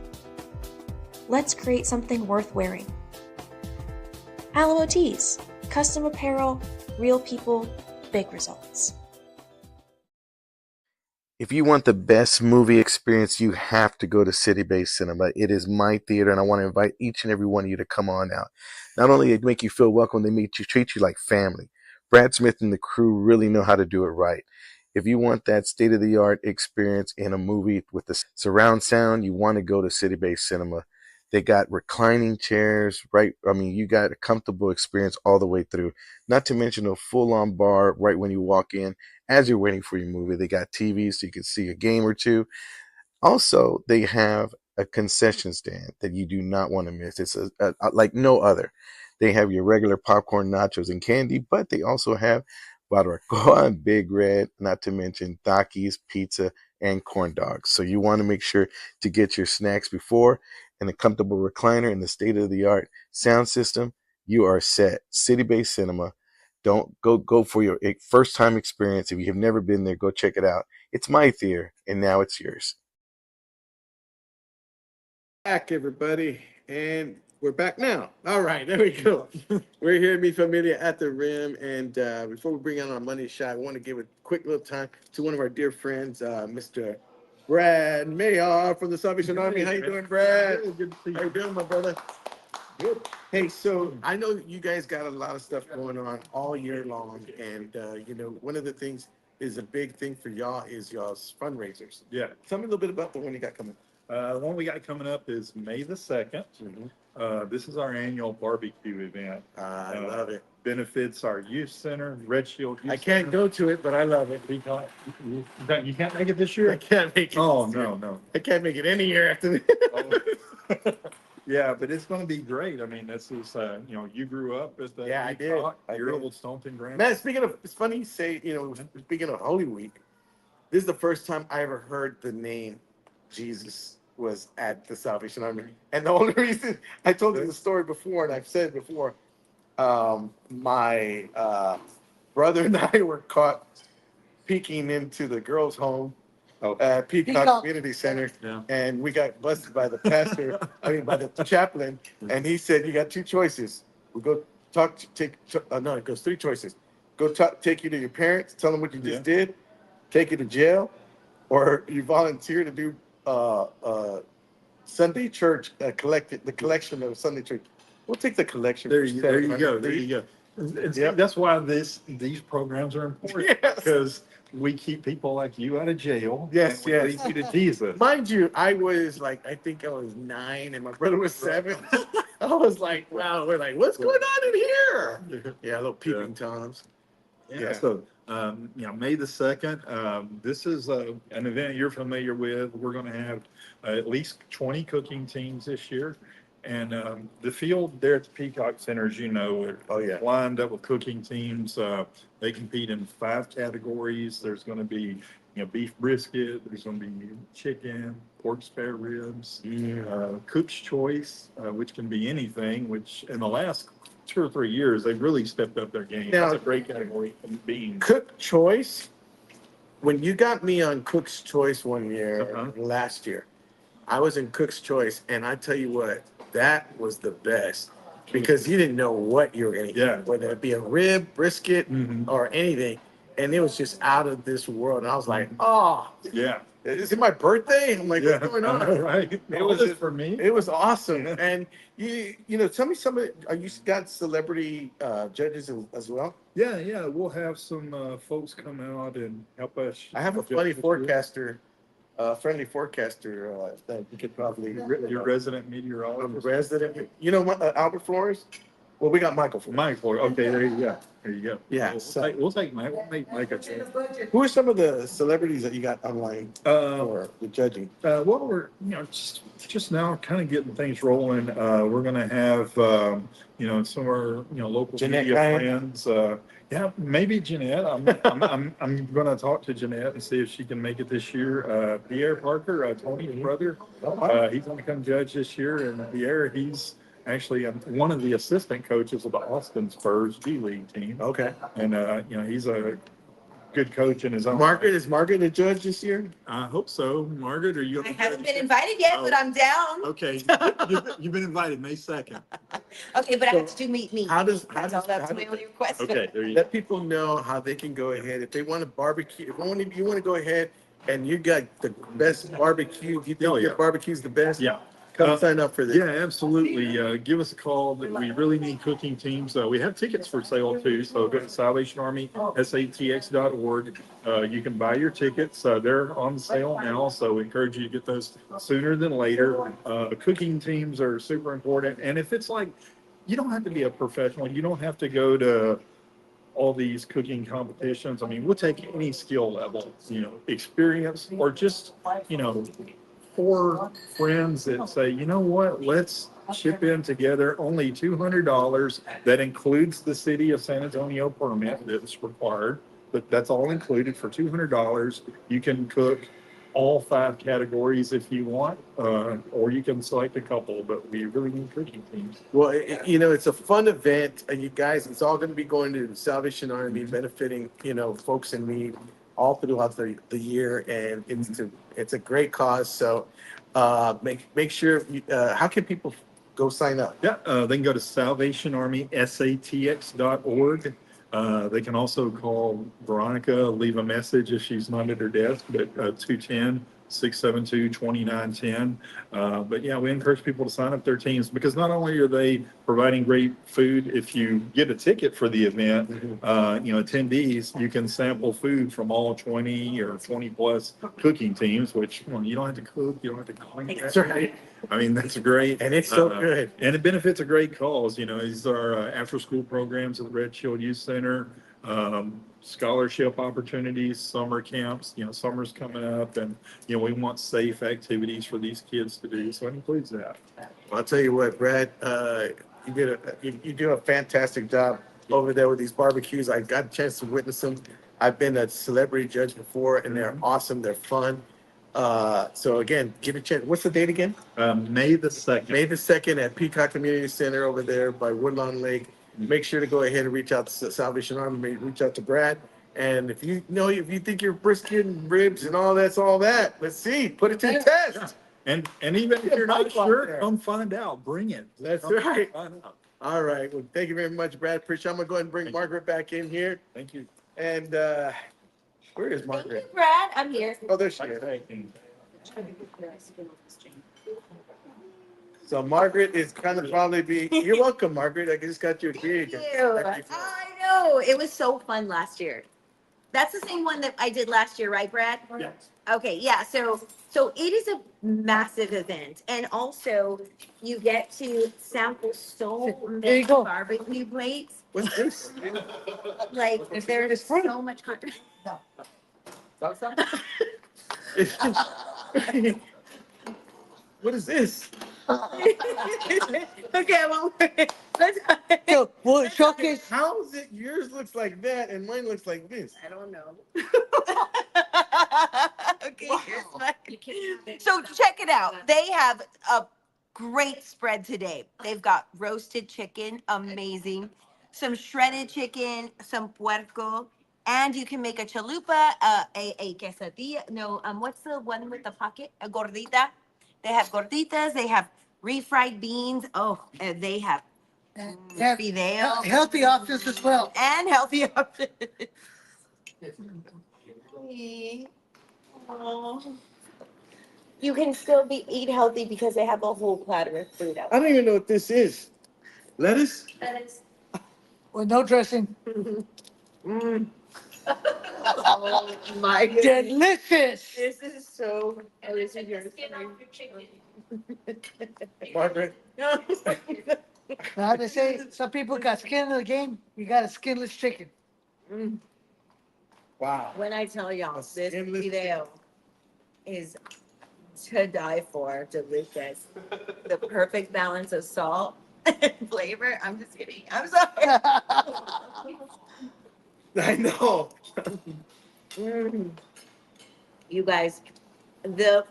Let's create something worth wearing. Alamo Tees, custom apparel, real people, big results. If you want the best movie experience, you have to go to City Base Cinema. It is my theater, and I want to invite each and every one of you to come on out. Not only they make you feel welcome, they treat you like family. Brad Smith and the crew really know how to do it right. If you want that state-of-the-art experience in a movie with the surround sound, you want to go to City Base Cinema. They got reclining chairs, right? I mean, you got a comfortable experience all the way through. Not to mention a full-on bar right when you walk in. As you're waiting for your movie, they got TVs so you can see a game or two. Also, they have a concession stand that you do not want to miss. It's like no other. They have your regular popcorn, nachos, and candy, but they also have barbacoa and Big Red, not to mention Takis, pizza, and corn dogs. So you want to make sure to get your snacks before, and a comfortable recliner and the state-of-the-art sound system. You are set. City Base Cinema. Don't go for your first time experience. If you have never been there, go check it out. It's my theater, and now it's yours. Back, everybody, and we're back now. All right, there we go. We're here at Mi Familia at the Rim, and before we bring on our money shot, I want to give a quick little time to one of our dear friends, Mr. Brad Mayer from the Salvation Army. How you doing, Brad? Good to see How you doing, my brother? Good. Hey, so I know you guys got a lot of stuff going on all year long, and one of the things is a big thing for y'all is y'all's fundraisers. Yeah. Tell me a little bit about the one you got coming. The one we got coming up is May the 2nd. This is our annual barbecue event. I love it. Benefits our youth center, Red Shield Youth I can't go to it, but I love it. You can't make it this I year? can't make it. Oh, this year. no. I can't make it any year after this. Yeah, but it's going to be great. I mean, this is, you grew up at the. Yeah, I did. Your old Stoneton Grand. Man, speaking of, it's funny you say, speaking of Holy Week, this is the first time I ever heard the name Jesus was at the Salvation Army. And the only reason I told you the story before, and I've said it before, my brother and I were caught peeking into the girls' home at Peacock Community Center, Yeah. and we got busted by the pastor, by the chaplain, and he said, you got two choices. We go talk, no, it goes three choices. Go take you to your parents, tell them what you just did, take you to jail, or you volunteer to do Sunday church, the collection of Sunday church. We'll take the collection. There you go. That's why these programs are important. Yes. Because we keep people like you out of jail. Yes, and we lead you to Jesus. Mind you, I was I think I was 9 and my brother was 7. I was like, wow, we're like, what's going on in here? Yeah, little peeping toms. Yeah. So, May the 2nd, this is an event you're familiar with. We're going to have at least 20 cooking teams this year. And the field there at the Peacock Center, as you know, are lined up with cooking teams. They compete in 5 categories. There's going to be beef brisket. There's going to be chicken, pork spare ribs, cook's choice, which can be anything, which in the last 2 or 3 years, they've really stepped up their game. Now, that's a great category of being. Cook choice, when you got me on Cook's Choice one year, last year, I was in Cook's Choice, and I tell you what, that was the best because you didn't know what you were going to get, whether it be a rib, brisket, or anything. And it was just out of this world. And I was like, oh, yeah. Is it my birthday? I'm like, what's going on? Right. It was for me. It was awesome. And tell me are you got celebrity judges as well? Yeah. We'll have some folks come out and help us. I have a funny forecaster, friendly forecaster that you could probably. Your resident meteorologist. Resident. You know what? Albert Flores. Well, we got Michael Flores. Mike Flores. Okay, there you go. There you go. Yeah. We'll take Mike. We'll make Mike a chance. Who are some of the celebrities that you got online for the judging? Well, we're just now kind of getting things rolling. We're going to have some of our local Jeanette media Ryan? friends. Yeah, maybe Jeanette. I'm going to talk to Jeanette and see if she can make it this year. Pierre Parker, Tony's brother, he's going to come judge this year. And Pierre, he's actually one of the assistant coaches of the Austin Spurs G League team. Okay. And, he's a good coach in his own. Margaret, is Margaret a judge this year? I hope so. Margaret, are you? I haven't been invited yet, but I'm down. Okay, you've been invited May 2nd. Okay, but I have to do meet. How does That's my only request. Okay, there you go. let people know how they can go ahead if they want to barbecue? If you want to go ahead and you got the best barbecue, if you think your barbecue's the best, Yeah. come sign up for this. Yeah, absolutely. Give us a call. We really need cooking teams. We have tickets for sale too. So go to SalvationArmySATX.org. You can buy your tickets. They're on sale now. So we encourage you to get those sooner than later. Cooking teams are super important. And if it's like, you don't have to be a professional. You don't have to go to all these cooking competitions. I mean, we'll take any skill level, experience, or just, 4 friends that say, you know what, let's chip in together. Only $200. That includes the city of San Antonio permit that's required, but that's all included for $200. You can cook all 5 categories if you want, or you can select a couple, but we really need cooking teams. Well, it's a fun event, and you guys, it's all going to be going to the Salvation Army, benefiting, folks in need all throughout the year, and it's a great cause. So, make sure. How can people go sign up? Yeah, they can go to SalvationArmySATX.org. They can also call Veronica, leave a message if she's not at her desk, but 210-672-2910. But yeah, we encourage people to sign up their teams, because not only are they providing great food, if you get a ticket for the event, attendees, you can sample food from all 20 or 20 plus cooking teams, which you don't have to cook, you don't have to clean. That's right. I mean, that's great. And it's so good. And it benefits a great cause. These are after-school programs at the Red Shield Youth Center, scholarship opportunities, summer camps. Summer's coming up, and, we want safe activities for these kids to do. So it includes that. I'll tell you what, Brad, you do a fantastic job over there with these barbecues. I got a chance to witness them. I've been a celebrity judge before, and they're awesome. They're fun. So again, give a chance. What's the date again? May the 2nd. May the 2nd at Peacock Community Center over there by Woodlawn Lake. Make sure to go ahead and reach out to Salvation Army, reach out to Brad. And if you think your brisket and ribs and all that's all that, let's see, put it to the test. And even if you're not sure, come find out. Bring it. That's right. All right. Well, thank you very much, Brad. Appreciate it. I'm gonna go ahead and bring Margaret back in here. Thank you. And where is Thank Margaret? you, Brad. I'm here. Oh, there she is. So Margaret is kind of probably be. You're welcome, Margaret. I just got you a gig. Thank you. I know. It was so fun last year. That's the same one that I did last year, right, Brad? Yes. Okay, yeah. So it is a massive event, and also you get to sample so many barbecue plates. What's this? Like there's so much content. What is this? Okay, well, let's. So, well, showcase. How is it yours looks like that and mine looks like this? I don't know. Okay, here's my. So check it out. They have a great spread today. They've got roasted chicken, amazing. Some shredded chicken, some puerco, and you can make a chalupa, a quesadilla. No, what's the one with the pocket? A gordita. They have gorditas. They have refried beans. Oh, and they have fideo Healthy options as well. and healthy options. Aw. You can still eat healthy because they have a whole platter of food out. I don't even know what this is. Lettuce? With no dressing. Mm. Oh my goodness. Delicious. This is so. Oh, this is yours. Margaret? Now they say some people got skin in the game. You got a skinless chicken. Mm. Wow. When I tell y'all, A this skinless video is to die for, delicious. The perfect balance of salt and flavor. I'm just kidding. I'm sorry. I know. Mm. You guys, the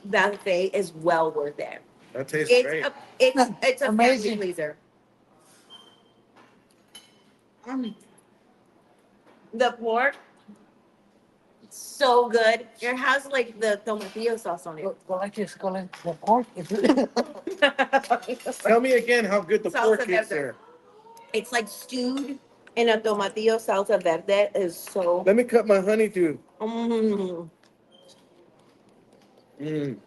buffet is well worth it. That tastes It's great. it's a Amazing. family pleaser. Mm. The pork, so good. It has like the tomatillo sauce on it. Go like this, go like the pork. Tell me again how good the Salsa pork is verde. there. It's like stewed in a tomatillo salsa verde. Is so. Let me cut my honeydew. Mm, Mm.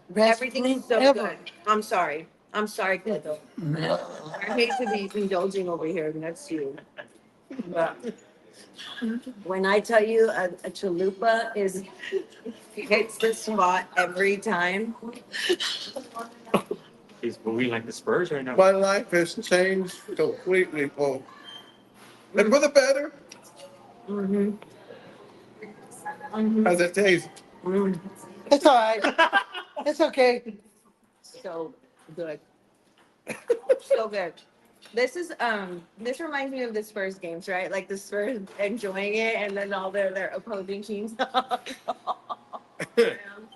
Best Everything's fruit so ever. good. I'm sorry. I'm sorry, Cleto. I hate to be indulging over here next to you. But when I tell you a chalupa is hits the spot every time. He's moving like the Spurs right now. My life has changed completely, Paul. And for the better. Mm-hmm. Mm-hmm. How's it taste? Mm. It's all right. It's okay. So good. So good. This reminds me of the Spurs games, right? Like the Spurs enjoying it and then all their opposing teams. I'm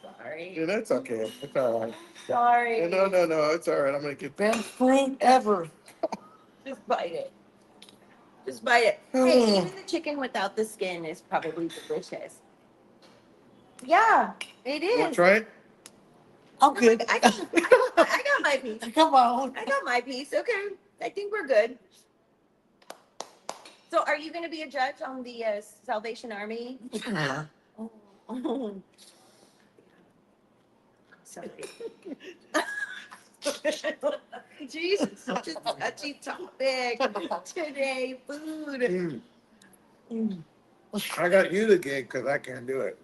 sorry. Yeah, that's okay. It's all right. Sorry. Yeah, no. It's all right. I'm gonna get Best fruit ever. Just bite it. Just bite it. Hey, even the chicken without the skin is probably delicious. Yeah, it You want is. to try it? I'm good. I got my piece. Come on. I got my piece. Okay. I think we're good. So are you going to be a judge on the Salvation Army? Oh. Sorry. Jesus, such a touchy topic today. Food. Mm. I got you the gig because I can't do it.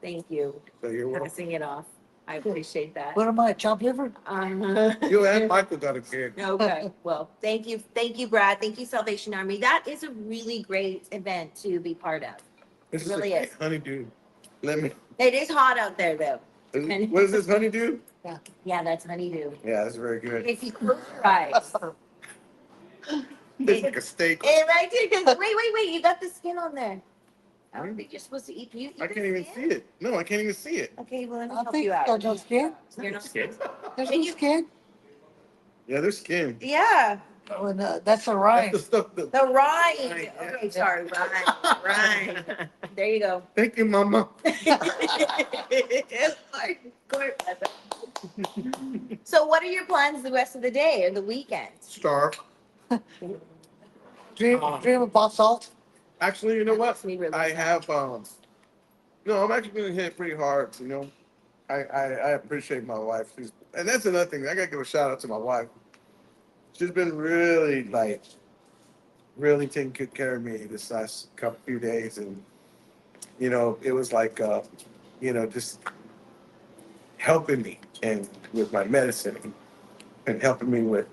Thank you. So you're welcome. Passing it off. I appreciate that. What am I, chopped liver? You and Michael got a gig. Okay, well, thank you, Brad. Thank you, Salvation Army. That is a really great event to be part of. This It is really a is. honeydew. Let me. It is hot out there, though. What is this honeydew? Yeah, that's honeydew. Yeah, that's very good. If you close your eyes, It's like a steak. right there. Wait. You got the skin on there. I don't think you're supposed to eat. You eat I the can't even skin? see it. No, I can't even see it. Okay, well, let me I help think you out. got no skin. You're not Skin? There's Can no you- skin. Yeah, there's skin. Yeah, Oh, and, that's a That's rind. the stuff. the rind. Rind, yeah. Okay, sorry, rind. There you go. Thank you, Mama. So what are your plans the rest of the day or the weekend? Starve. Dream about salt. Actually, you know That what? makes me really I sad. have no, I'm actually gonna hit it pretty hard, you know. I appreciate my wife. And that's another thing. I gotta give a shout out to my wife. She's been really really taking good care of me this last few days, and you know, it was like you know, just helping me and with my medicine and helping me with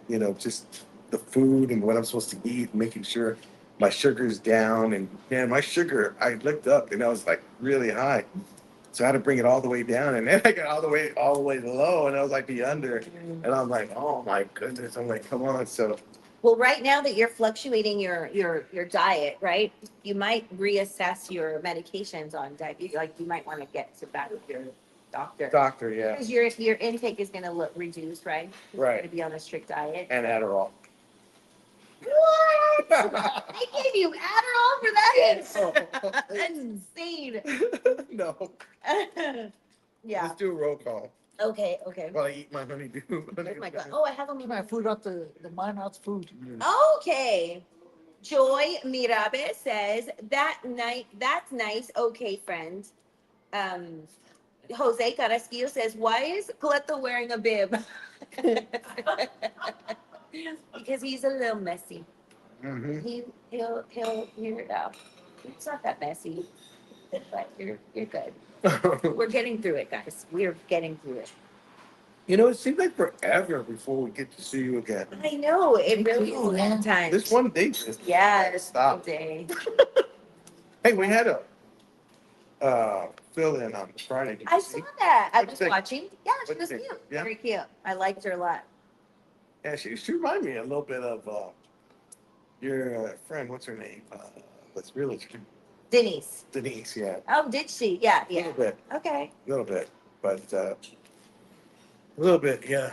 you know, just the food and what I'm supposed to eat, making sure my sugar's down. And man, my sugar, I looked up and I was like really high. So I had to bring it all the way down, and then I got all the way low, and I was like the under, and I'm like, oh my goodness, I'm like, come on. So Well, right now that you're fluctuating your diet, right? You might reassess your medications on diabetes. Like you might want to get to back with your doctor. doctor, yeah, Because your intake is going to look reduced, right? You're right, going to be on a strict diet. and Adderall. What? They gave you Adderall for that? That's insane. No, Yeah. let's do a roll call Okay. while I eat my honeydew. Oh my God. Oh, I have only Keep my food off the mine out food. Okay. Joy Mirabe says that's nice. Okay, friend. Jose Carrasquillo says, why is Cleto wearing a bib? Because he's a little messy. Mm-hmm. He'll hear it out. It's not that messy, but you're good. We're getting through it, guys. We're getting through it. You know, it seems like forever before we get to see you again. I know it really is a too, long man. time. This one day just Yeah, this Stop. day. Hey, we had a fill in on Friday. Did you I see? saw that. I What'd was you think? watching. Yeah, she What'd was you think? cute. Yeah? Very cute. I liked her a lot. Yeah, she reminded me a little bit of your friend. What's her name? That's really Denise. Denise. Yeah, Oh, did she? Yeah, a yeah. little bit, Okay. but A little bit, yeah.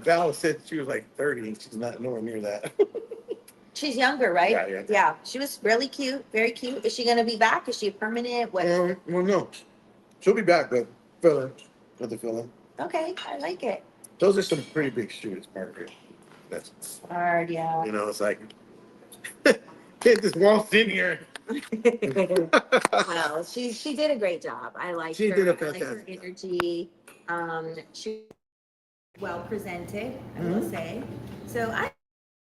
Val said she was like 30 and she's not nowhere near that. She's younger, right? Yeah. Yeah. She was really cute, very cute. Is she gonna be back? Is she permanent? What? Well, no. She'll be back, but filler. With the filler. Okay, I like it. Those are some pretty big shoes, Margaret. That's, Hard, yeah. it's like, can't just walk in here. Well, she did a great job. I like She her. did a I like her fantastic job. energy. She well presented, I will say. So I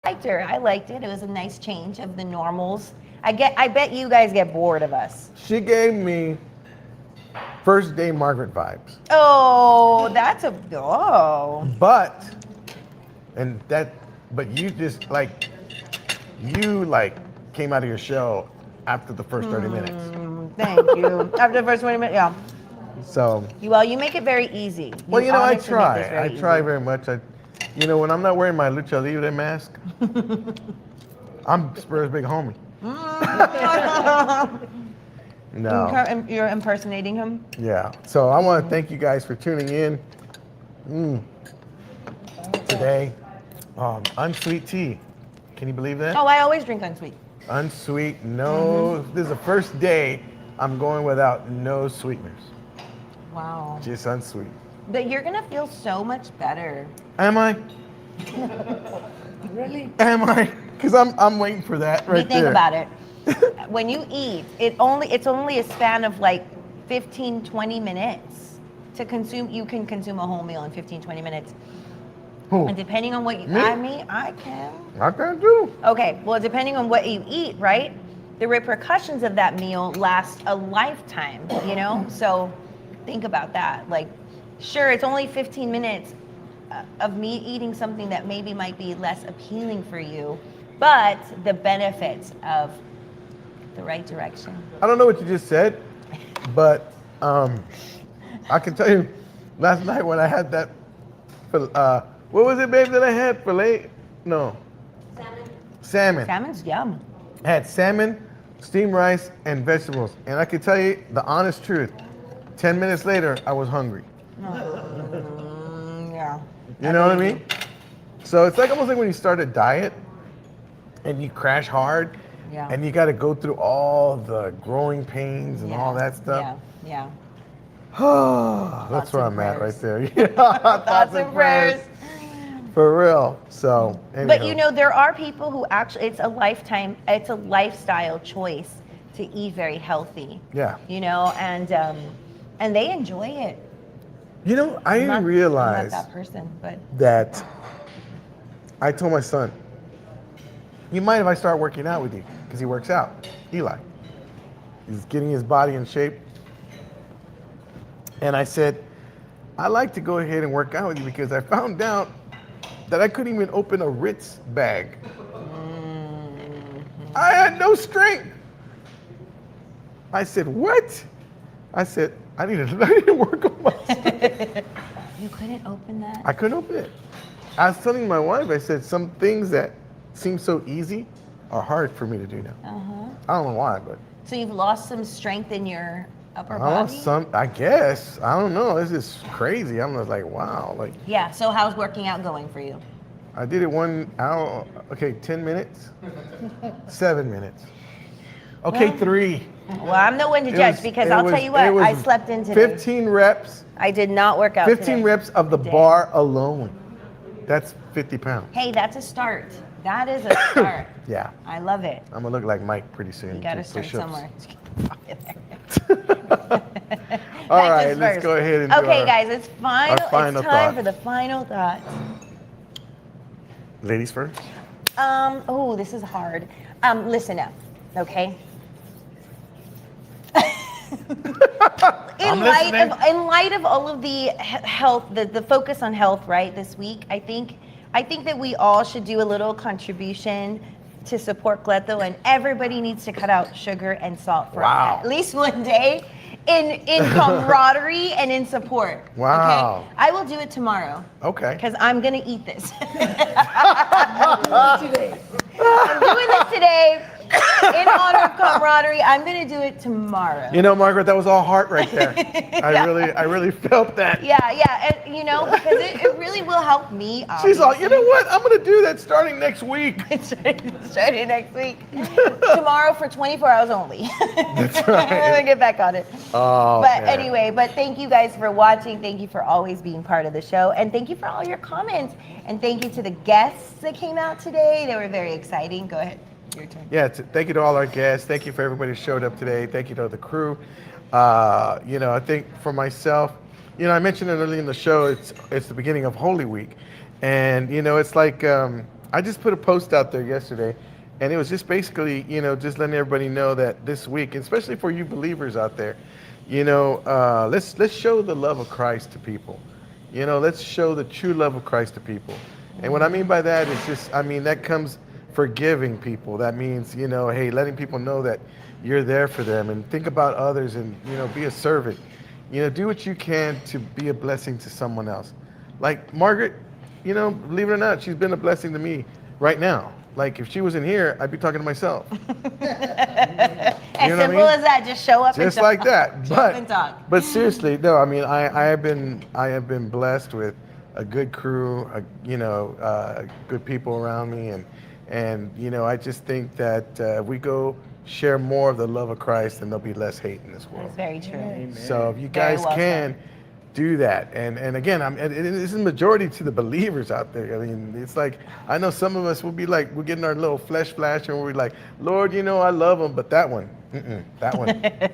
liked her. I liked it. It was a nice change of the normals. I bet you guys get bored of us. She gave me first day Margaret vibes. Oh, But you just came out of your shell after the first 30 minutes. Thank you. After the first 20 minutes, yeah. So, Well, you make it very easy. well, I honestly make this try. very I easy. try very much. When I'm not wearing my Lucha Libre mask, I'm Spurs' big homie. No. You're impersonating him? Yeah. So I want to thank you guys for tuning in today. Unsweet tea. Can you believe that? Oh, I always drink unsweet. Unsweet, no. This is the first day I'm going without no sweeteners. Wow. Just unsweet. But you're gonna feel so much better. Am I? Really? Am I? Because I'm waiting for that right You think there. about it. When you eat, it's only a span of like 15, 20 minutes to consume. You can consume a whole meal in 15, 20 minutes. Who? And depending on what you, Me? I can. I can do. Okay, well, depending on what you eat, right? The repercussions of that meal last a lifetime, So think about that. Like, sure, it's only 15 minutes of me eating something that maybe might be less appealing for you, but the benefits of the right direction. I don't know what you just said, but I can tell you, last night when I had that, what was it, babe, that I had? Filet? No. Salmon. Salmon's yum. I had salmon, steamed rice, and vegetables. And I can tell you the honest truth. 10 minutes later, I was hungry. Yeah. You know what I mean? So it's almost like when you start a diet and you crash hard Yeah. and you got to go through all the growing pains and all that stuff. Yeah. That's where of I'm at right prayers. there. Yeah, thoughts and prayers. For real. So, But anyhow. there are people who actually, it's a lifestyle choice to eat very healthy. Yeah. And they enjoy it. I didn't I'm not realize that person, but that I told my son, you mind if I start working out with you? Because he works out. Eli. He's getting his body in shape. And I said, I like to go ahead and work out with you because I found out that I couldn't even open a Ritz bag. I had no strength. I said, what? I said, I need to work on myself. you couldn't open that? I couldn't open it. I was telling my wife, I said, some things that seem so easy are hard for me to do now. Uh-huh. I don't know why, but So you've lost some strength in your upper I body? lost some, I guess. I don't know. It's just crazy. I'm just like, wow. Like, Yeah, so how's working out going for you? I did it 1 hour, okay, 10 minutes, 7 minutes. Okay, 3. Well, I'm the one to judge because I'll tell you what, I slept in today. 15 reps, I did not work out 15 today. reps of the Today. bar alone. That's 50 pounds. Hey, that's a start. That is a start. Yeah, I love it. I'm gonna look like Mike pretty soon. You gotta do start push-ups. somewhere. All right, Practice let's first. go ahead and do Okay, our guys, it's final. final It's time thought. for the final thought. Ladies first. Oh, this is hard. Listen up, okay? In light of all of the health, the focus on health, right, this week, I think that we all should do a little contribution to support Cleto, and everybody needs to cut out sugar and salt for Wow. at least one day in camaraderie and in support. Wow. Okay? I will do it tomorrow. Okay. Because I'm gonna eat this. I'm doing this today. in honor of camaraderie, I'm gonna do it tomorrow. You know, Margaret, that was all heart right there. I really felt that. Yeah, and because it really will help me. She's all, you know what? I'm gonna do that starting next week. Starting next week. Tomorrow for 24 hours only. That's I'm gonna right. get back on it. Oh, But man. anyway, thank you guys for watching. Thank you for always being part of the show. And thank you for all your comments. And thank you to the guests that came out today. They were very exciting. Go ahead. Your turn. Yeah, thank you to all our guests. Thank you for everybody who showed up today. Thank you to the crew. I think for myself, I mentioned it earlier in the show, it's the beginning of Holy Week. And, it's like, I just put a post out there yesterday, and it was just basically, just letting everybody know that this week, especially for you believers out there, let's show the love of Christ to people. Let's show the true love of Christ to people. And what I mean by that is just, that comes forgiving people. That means, hey, letting people know that you're there for them, and think about others, and, be a servant. Do what you can to be a blessing to someone else. Like Margaret, believe it or not, she's been a blessing to me right now. Like if she wasn't here, I'd be talking to myself. As simple as that, just show up just and like that. Show up and talk. But seriously, no, I have been blessed with a good crew, good people around me, and I just think that if we go share more of the love of Christ, then there'll be less hate in this world. That's very true. Amen. So if you Very guys well can said. do that, and again, this is a majority to the believers out there. It's like, I know some of us will be like, we're getting our little flesh flash, and we're like, Lord, I love them, but that one, that one,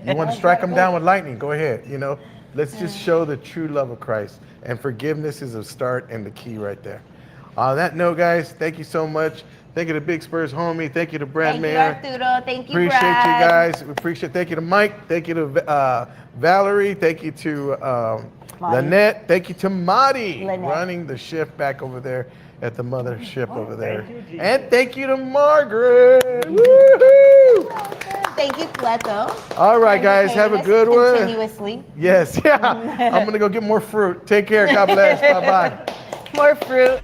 you want to strike them down with lightning? Go ahead. Let's just show the true love of Christ, and forgiveness is a start and the key right there. On that note, guys, thank you so much. Thank you to Big Spurs homie. Thank you to Brad Thank Mayer. you, Arturo. Thank you, Appreciate Brad. you guys. We appreciate. Thank you to Mike. Thank you to Valerie. Thank you to Lynette. Thank you to Marty, Lynette. running the shift back over there at the mothership over there. And thank you to Margaret. Woohoo! Thank you, Cleto. All right, guys, have a good one. Continuously. Yes, yeah. I'm gonna go get more fruit. Take care. God bless. Bye bye. More fruit.